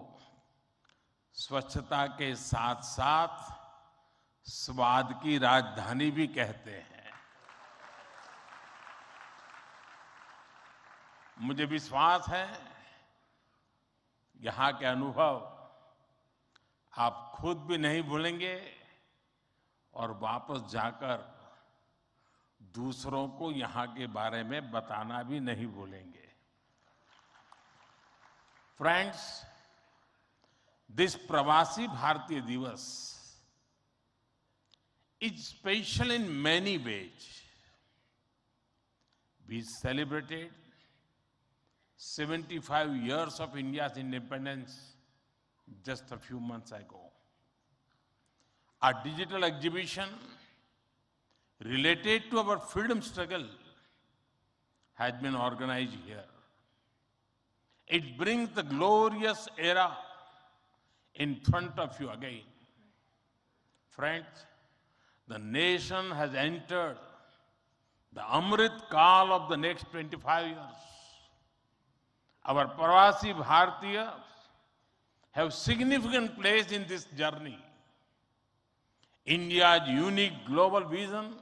स्वच्छता के साथ साथ स्वाद की राजधानी भी कहते हैं। मुझे विश्वास है यहाँ के अनुभव आप खुद भी नहीं भूलेंगे और वापस जाकर दूसरों को यहाँ के बारे में बताना भी नहीं भूलेंगे। फ्रेंड्स, दिस प्रवासी भारतीय दिवस is special in many ways. We celebrated 75 years of India's independence just a few months ago. A digital exhibition related to our freedom struggle has been organized here. It brings the glorious era in front of you again. Friends, the nation has entered the Amrit Kaal of the next 25 years. Our Pravasi Bharatiya have significant place in this journey. India's unique global vision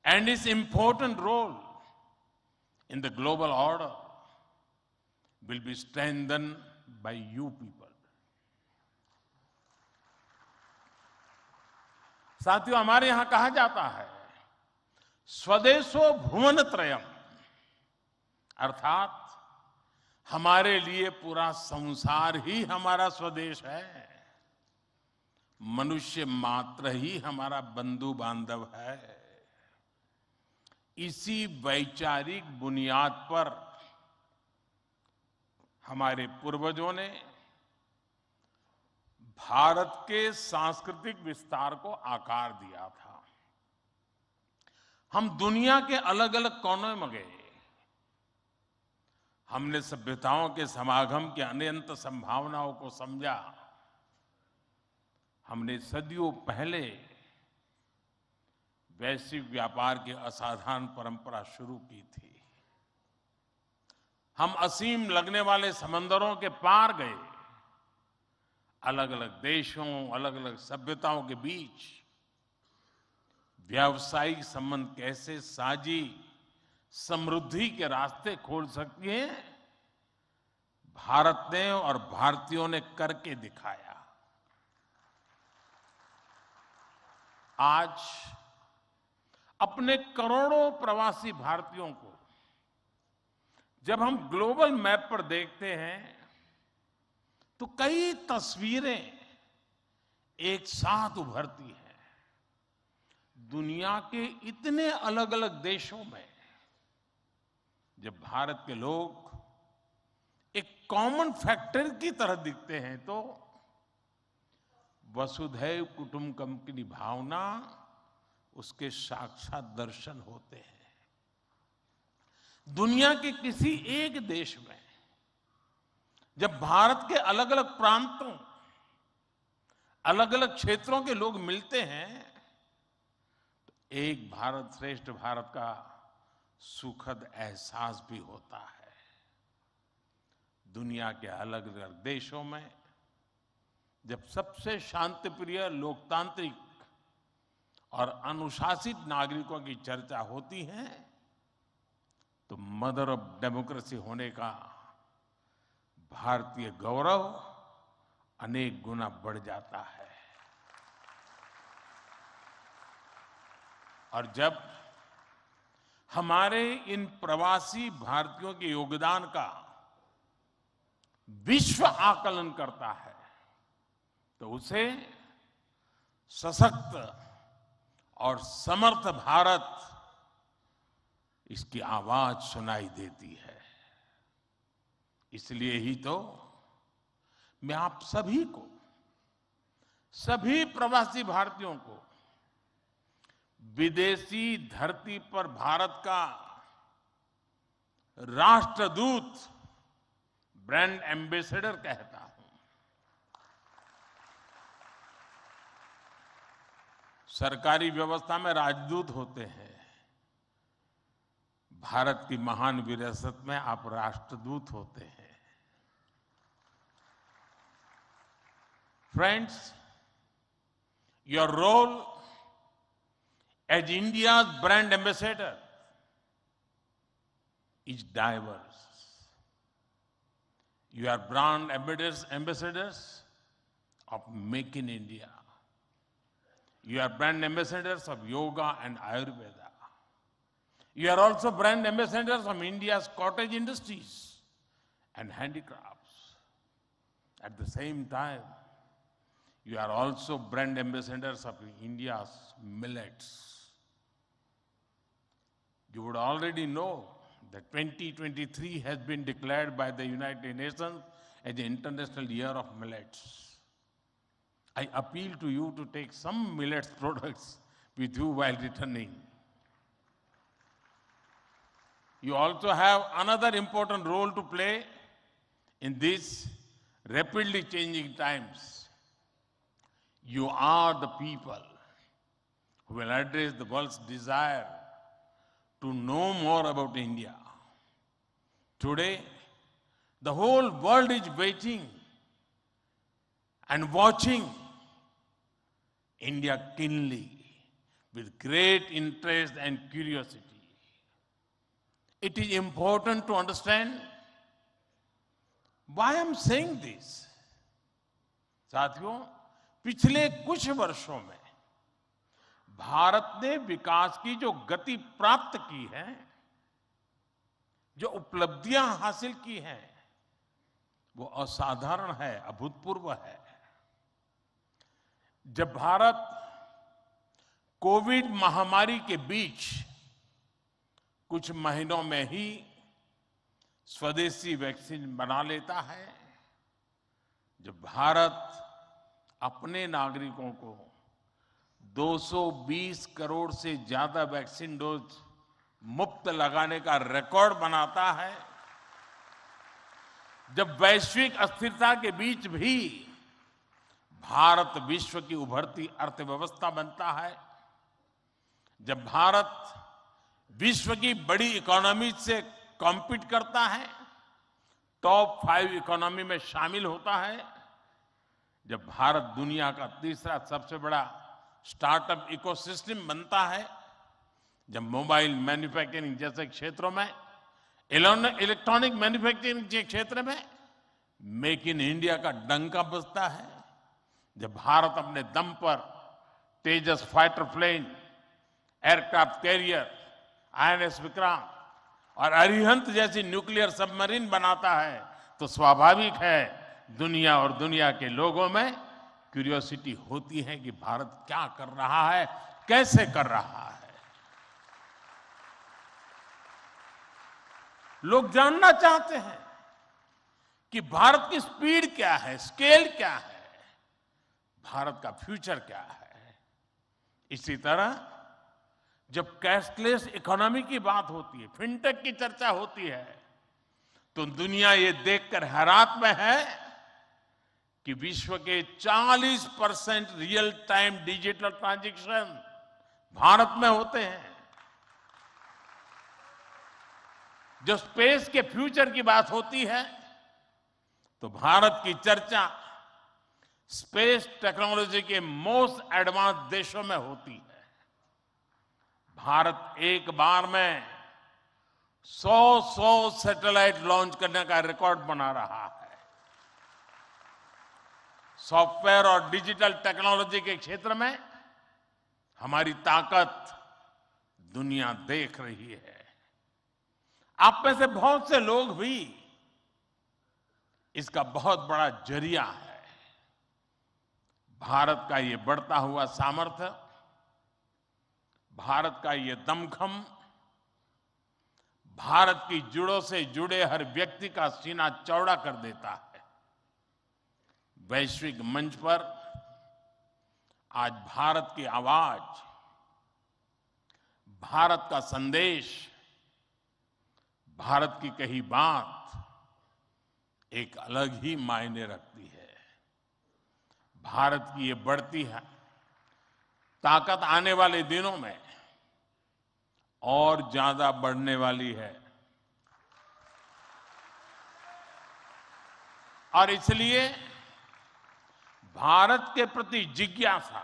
and its important role in the global order will be strengthened by you people. साथियों, हमारे यहां कहा जाता है स्वदेशो भुवन त्रयम, अर्थात हमारे लिए पूरा संसार ही हमारा स्वदेश है। मनुष्य मात्र ही हमारा बंधु बांधव है। इसी वैचारिक बुनियाद पर हमारे पूर्वजों ने भारत के सांस्कृतिक विस्तार को आकार दिया था। हम दुनिया के अलग अलग कोनों में गए। हमने सभ्यताओं के समागम की अनंत संभावनाओं को समझा। हमने सदियों पहले वैश्विक व्यापार की असाधारण परंपरा शुरू की थी। हम असीम लगने वाले समंदरों के पार गए। अलग अलग देशों, अलग अलग सभ्यताओं के बीच व्यावसायिक संबंध कैसे साझी समृद्धि के रास्ते खोल सकती है, भारत ने और भारतीयों ने करके दिखाया। आज अपने करोड़ों प्रवासी भारतीयों को जब हम ग्लोबल मैप पर देखते हैं तो कई तस्वीरें एक साथ उभरती हैं। दुनिया के इतने अलग अलग देशों में जब भारत के लोग एक कॉमन फैक्टर की तरह दिखते हैं तो वसुधैव कुटुंबकम की भावना उसके साक्षात दर्शन होते हैं। दुनिया के किसी एक देश में जब भारत के अलग अलग प्रांतों, अलग अलग क्षेत्रों के लोग मिलते हैं तो एक भारत श्रेष्ठ भारत का सुखद एहसास भी होता है। दुनिया के अलग अलग देशों में जब सबसे शांतिप्रिय, लोकतांत्रिक और अनुशासित नागरिकों की चर्चा होती है तो मदर ऑफ डेमोक्रेसी होने का भारतीय गौरव अनेक गुना बढ़ जाता है। और जब हमारे इन प्रवासी भारतीयों के योगदान का विश्व आकलन करता है तो उसे सशक्त और समर्थ भारत इसकी आवाज सुनाई देती है। इसलिए ही तो मैं आप सभी को, सभी प्रवासी भारतीयों को विदेशी धरती पर भारत का राष्ट्रदूत, ब्रांड एम्बेसडर कहता हूं। सरकारी व्यवस्था में राजदूत होते हैं, भारत की महान विरासत में आप राष्ट्रदूत होते हैं। Friends, your role as India's brand ambassador is diverse. You are brand ambassadors of Make in India. You are brand ambassadors of yoga and Ayurveda. You are also brand ambassadors of India's cottage industries and handicrafts. At the same time, you are also brand ambassadors of India's millets. You would already know that 2023 has been declared by the United Nations as the International Year of Millets. I appeal to you to take some millets products with you while returning. You also have another important role to play in these rapidly changing times. You are the people who will address the world's desire to know more about India. Today, the whole world is waiting and watching India keenly with great interest and curiosity. It is important to understand why I'm saying this. साथियों, पिछले कुछ वर्षों में भारत ने विकास की जो गति प्राप्त की है, जो उपलब्धियां हासिल की हैं, वो असाधारण है, अभूतपूर्व है। जब भारत कोविड महामारी के बीच कुछ महीनों में ही स्वदेशी वैक्सीन बना लेता है, जब भारत अपने नागरिकों को 220 करोड़ से ज्यादा वैक्सीन डोज मुफ्त लगाने का रिकॉर्ड बनाता है, जब वैश्विक अस्थिरता के बीच भी भारत विश्व की उभरती अर्थव्यवस्था बनता है, जब भारत विश्व की बड़ी इकोनॉमी से कॉम्पीट करता है, टॉप 5 इकोनॉमी में शामिल होता है, जब भारत दुनिया का तीसरा सबसे बड़ा स्टार्टअप इकोसिस्टम बनता है, जब मोबाइल मैन्युफैक्चरिंग जैसे क्षेत्रों में, इलेक्ट्रॉनिक मैन्युफैक्चरिंग के क्षेत्र में मेक इन इंडिया का डंका बजता है, जब भारत अपने दम पर Tejas fighter plane, aircraft carrier, INS Vikrant और अरिहंत जैसी न्यूक्लियर सबमरीन बनाता है, तो स्वाभाविक है दुनिया और दुनिया के लोगों में क्यूरियोसिटी होती है कि भारत क्या कर रहा है, कैसे कर रहा है। लोग जानना चाहते हैं कि भारत की स्पीड क्या है, स्केल क्या है, भारत का फ्यूचर क्या है। इसी तरह जब कैशलेस इकोनॉमी की बात होती है, फिनटेक की चर्चा होती है, तो दुनिया ये देखकर हैरात में है कि विश्व के 40% real time digital transaction Bharat में होते हैं। जो स्पेस के फ्यूचर की बात होती है, तो भारत की चर्चा स्पेस टेक्नोलॉजी के मोस्ट एडवांस देशों में होती है। भारत एक बार में 100 सैटेलाइट लॉन्च करने का रिकॉर्ड बना रहा है। सॉफ्टवेयर और डिजिटल टेक्नोलॉजी के क्षेत्र में हमारी ताकत दुनिया देख रही है। आप में से बहुत से लोग भी इसका बहुत बड़ा जरिया है। भारत का ये बढ़ता हुआ सामर्थ्य, भारत का ये दमखम, भारत की जड़ों से जुड़े हर व्यक्ति का सीना चौड़ा कर देता है। वैश्विक मंच पर आज भारत की आवाज, भारत का संदेश, भारत की कही बात एक अलग ही मायने रखती है। भारत की ये बढ़ती है ताकत आने वाले दिनों में और ज्यादा बढ़ने वाली है। और इसलिए भारत के प्रति जिज्ञासा,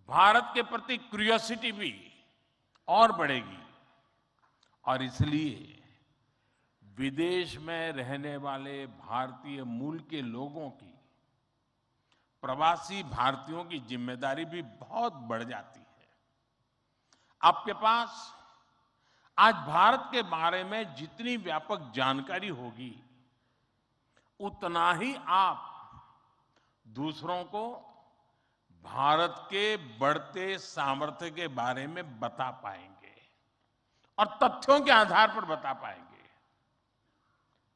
भारत के प्रति क्यूरियोसिटी भी और बढ़ेगी। और इसलिए विदेश में रहने वाले भारतीय मूल के लोगों की, प्रवासी भारतीयों की जिम्मेदारी भी बहुत बढ़ जाती है। आपके पास आज भारत के बारे में जितनी व्यापक जानकारी होगी, उतना ही आप दूसरों को भारत के बढ़ते सामर्थ्य के बारे में बता पाएंगे और तथ्यों के आधार पर बता पाएंगे।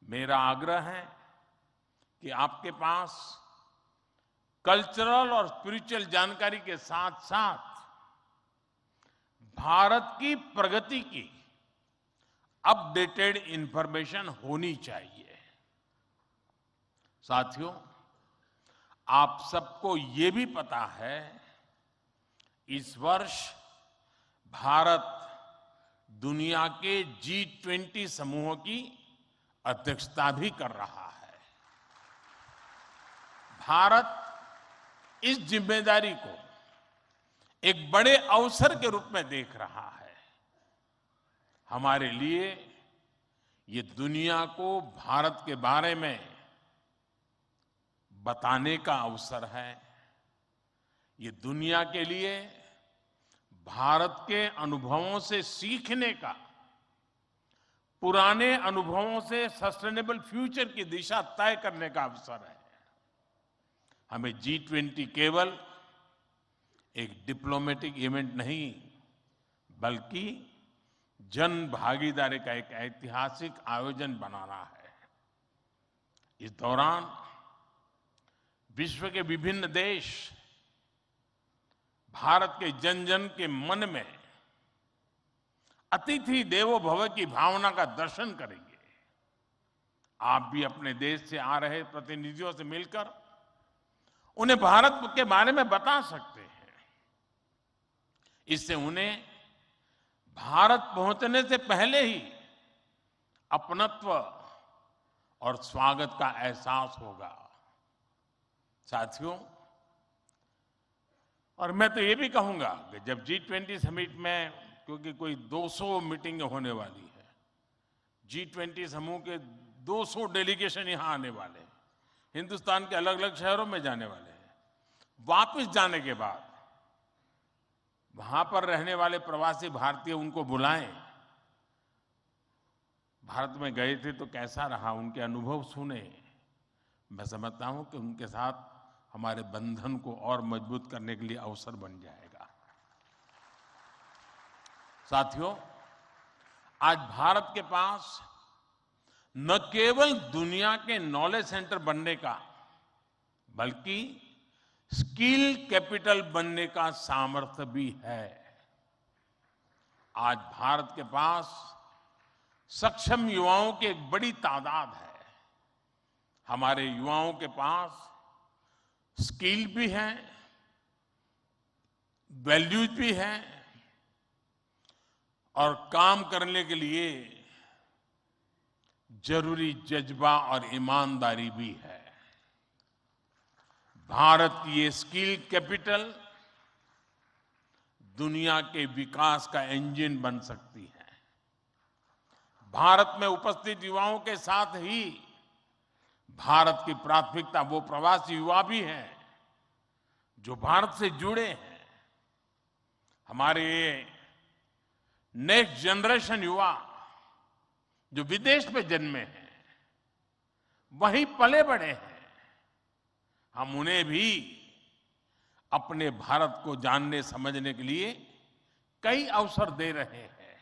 मेरा आग्रह है कि आपके पास कल्चरल और स्पिरिचुअल जानकारी के साथ साथ भारत की प्रगति की अपडेटेड इंफॉर्मेशन होनी चाहिए। साथियों, आप सबको ये भी पता है, इस वर्ष भारत दुनिया के G20 समूह की अध्यक्षता भी कर रहा है। भारत इस जिम्मेदारी को एक बड़े अवसर के रूप में देख रहा है। हमारे लिए ये दुनिया को भारत के बारे में बताने का अवसर है। ये दुनिया के लिए भारत के अनुभवों से सीखने का, पुराने अनुभवों से सस्टेनेबल फ्यूचर की दिशा तय करने का अवसर है। हमें G20 केवल एक डिप्लोमेटिक इवेंट नहीं, बल्कि जन भागीदारी का एक ऐतिहासिक आयोजन बनाना है। इस दौरान विश्व के विभिन्न देश भारत के जन जन के मन में अतिथि देवो भव की भावना का दर्शन करेंगे। आप भी अपने देश से आ रहे प्रतिनिधियों से मिलकर उन्हें भारत के बारे में बता सकते हैं। इससे उन्हें भारत पहुंचने से पहले ही अपनत्व और स्वागत का एहसास होगा। साथियों, और मैं तो ये भी कहूंगा कि जब G20 समिट में, क्योंकि कोई 200 मीटिंग होने वाली है, G20 समूह के 200 डेलीगेशन यहां आने वाले हैं, हिंदुस्तान के अलग अलग शहरों में जाने वाले हैं। वापस जाने के बाद वहां पर रहने वाले प्रवासी भारतीय उनको बुलाएं, भारत में गए थे तो कैसा रहा, उनके अनुभव सुने। मैं समझता हूं कि उनके साथ हमारे बंधन को और मजबूत करने के लिए अवसर बन जाएगा। साथियों, आज भारत के पास न केवल दुनिया के नॉलेज सेंटर बनने का, बल्कि स्किल कैपिटल बनने का सामर्थ्य भी है। आज भारत के पास सक्षम युवाओं की एक बड़ी तादाद है। हमारे युवाओं के पास स्किल भी है, वैल्यूज भी है और काम करने के लिए जरूरी जज्बा और ईमानदारी भी है। भारत की ये स्किल कैपिटल दुनिया के विकास का इंजन बन सकती है। भारत में उपस्थित युवाओं के साथ ही भारत की प्राथमिकता वो प्रवासी युवा भी हैं जो भारत से जुड़े हैं। हमारे नेक्स्ट जनरेशन युवा जो विदेश में जन्मे हैं, वहीं पले बड़े हैं, हम उन्हें भी अपने भारत को जानने समझने के लिए कई अवसर दे रहे हैं।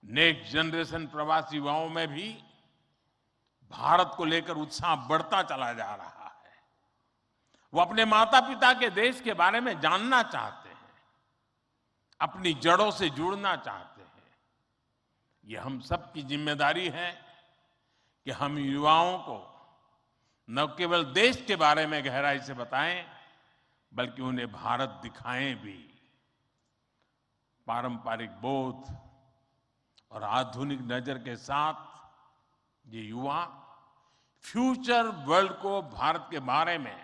नेक्स्ट जनरेशन प्रवासी युवाओं में भी भारत को लेकर उत्साह बढ़ता चला जा रहा है। वो अपने माता पिता के देश के बारे में जानना चाहते हैं, अपनी जड़ों से जुड़ना चाहते हैं। ये हम सब की जिम्मेदारी है कि हम युवाओं को न केवल देश के बारे में गहराई से बताएं, बल्कि उन्हें भारत दिखाएं भी। पारंपरिक बोध और आधुनिक नजर के साथ ये युवा फ्यूचर वर्ल्ड को भारत के बारे में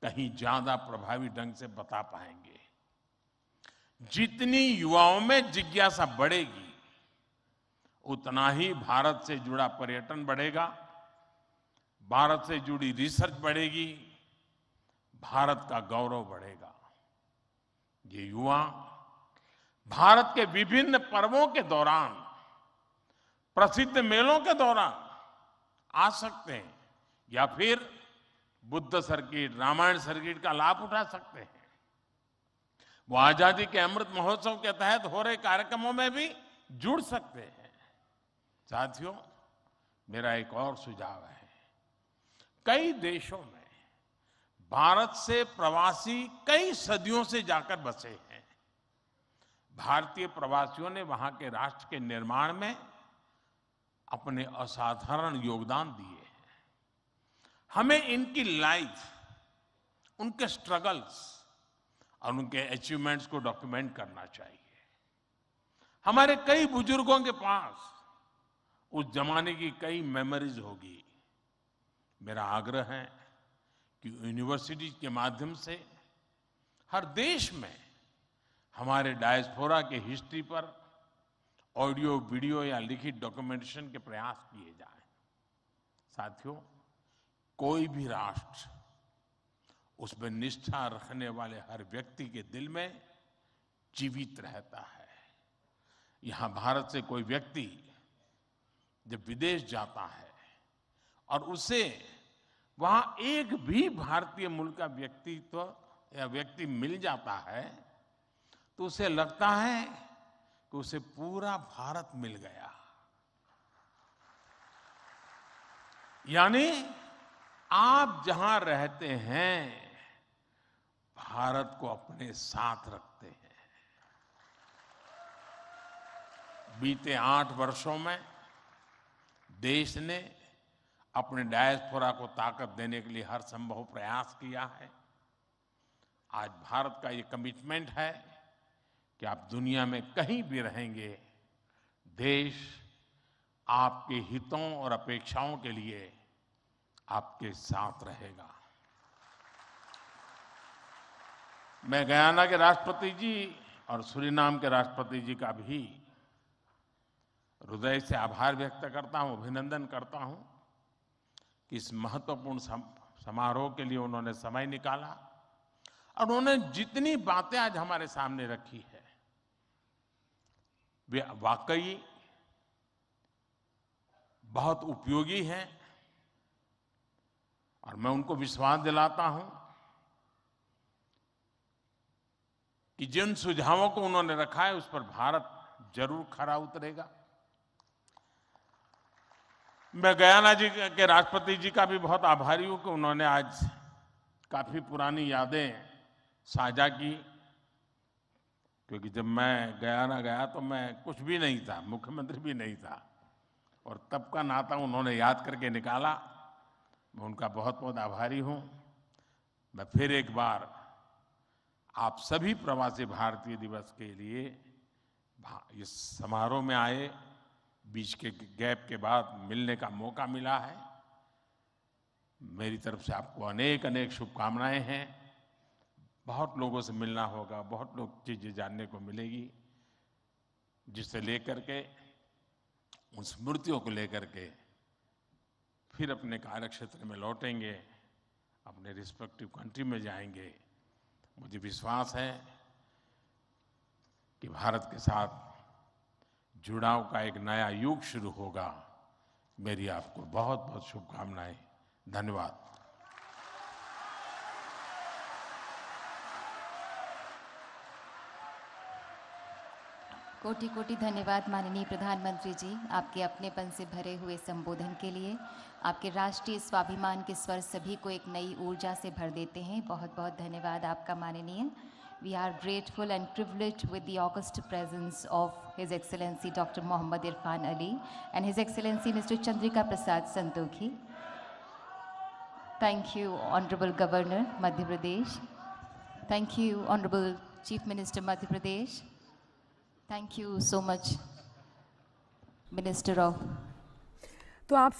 कहीं ज्यादा प्रभावी ढंग से बता पाएंगे। जितनी युवाओं में जिज्ञासा बढ़ेगी, उतना ही भारत से जुड़ा पर्यटन बढ़ेगा, भारत से जुड़ी रिसर्च बढ़ेगी, भारत का गौरव बढ़ेगा। ये युवा भारत के विभिन्न पर्वों के दौरान, प्रसिद्ध मेलों के दौरान आ सकते हैं या फिर बुद्ध सर्किट, रामायण सर्किट का लाभ उठा सकते हैं। वो आजादी के अमृत महोत्सव के तहत हो रहे कार्यक्रमों में भी जुड़ सकते हैं। साथियों, मेरा एक और सुझाव है। कई देशों में भारत से प्रवासी कई सदियों से जाकर बसे हैं। भारतीय प्रवासियों ने वहां के राष्ट्र के निर्माण में अपने असाधारण योगदान दिए हैं। हमें इनकी लाइफ, उनके स्ट्रगल्स और उनके अचीवमेंट्स को डॉक्यूमेंट करना चाहिए। हमारे कई बुजुर्गों के पास उस जमाने की कई मेमोरीज होगी। मेरा आग्रह है कि यूनिवर्सिटी के माध्यम से हर देश में हमारे डायस्पोरा के हिस्ट्री पर ऑडियो, वीडियो या लिखित डॉक्यूमेंटेशन के प्रयास किए जाएं। साथियों, कोई भी राष्ट्र उसमें निष्ठा रखने वाले हर व्यक्ति के दिल में जीवित रहता है। यहां भारत से कोई व्यक्ति जब विदेश जाता है और उसे वहां एक भी भारतीय मूल का व्यक्तित्व या व्यक्ति मिल जाता है, तो उसे लगता है कि उसे पूरा भारत मिल गया। यानी आप जहां रहते हैं, भारत को अपने साथ रखते हैं। बीते 8 वर्षों में देश ने अपने डायस्पोरा को ताकत देने के लिए हर संभव प्रयास किया है। आज भारत का ये कमिटमेंट है कि आप दुनिया में कहीं भी रहेंगे, देश आपके हितों और अपेक्षाओं के लिए आपके साथ रहेगा। मैं गयाना के राष्ट्रपति जी और सूरीनाम के राष्ट्रपति जी का भी हृदय से आभार व्यक्त करता हूं, अभिनंदन करता हूं कि इस महत्वपूर्ण समारोह के लिए उन्होंने समय निकाला और उन्होंने जितनी बातें आज हमारे सामने रखी है, वे वाकई बहुत उपयोगी हैं। और मैं उनको विश्वास दिलाता हूं कि जिन सुझावों को उन्होंने रखा है, उस पर भारत जरूर खरा उतरेगा। मैं गयाना जी के राष्ट्रपति जी का भी बहुत आभारी हूं कि उन्होंने आज काफी पुरानी यादें साझा की, क्योंकि जब मैं गयाना गया तो मैं कुछ भी नहीं था, मुख्यमंत्री भी नहीं था, और तब का नाता उन्होंने याद करके निकाला। मैं उनका बहुत बहुत आभारी हूं। मैं फिर एक बार आप सभी प्रवासी भारतीय दिवस के लिए इस समारोह में आए, बीच के गैप के बाद मिलने का मौका मिला है। मेरी तरफ से आपको अनेक अनेक शुभकामनाएं हैं। बहुत लोगों से मिलना होगा, बहुत लोग चीजें जानने को मिलेगी, जिसे लेकर के, उन स्मृतियों को लेकर के फिर अपने कार्य क्षेत्र में लौटेंगे, अपने रिस्पेक्टिव कंट्री में जाएंगे। मुझे विश्वास है कि भारत के साथ जुड़ाव का एक नया युग शुरू होगा। मेरी आपको बहुत बहुत शुभकामनाएं। धन्यवाद। कोटि कोटि धन्यवाद माननीय प्रधानमंत्री जी, आपके अपनेपन से भरे हुए संबोधन के लिए। आपके राष्ट्रीय स्वाभिमान के स्वर सभी को एक नई ऊर्जा से भर देते हैं। बहुत बहुत धन्यवाद आपका माननीय। We are grateful and privileged with the august presence of His Excellency Dr. Mohammad Irfan Ali and His Excellency Mr. Chandrika Prasad Santokhi. Thank you, Honorable Governor, Madhya Pradesh. Thank you, Honorable Chief Minister, Madhya Pradesh. Thank you so much, Minister of तो आप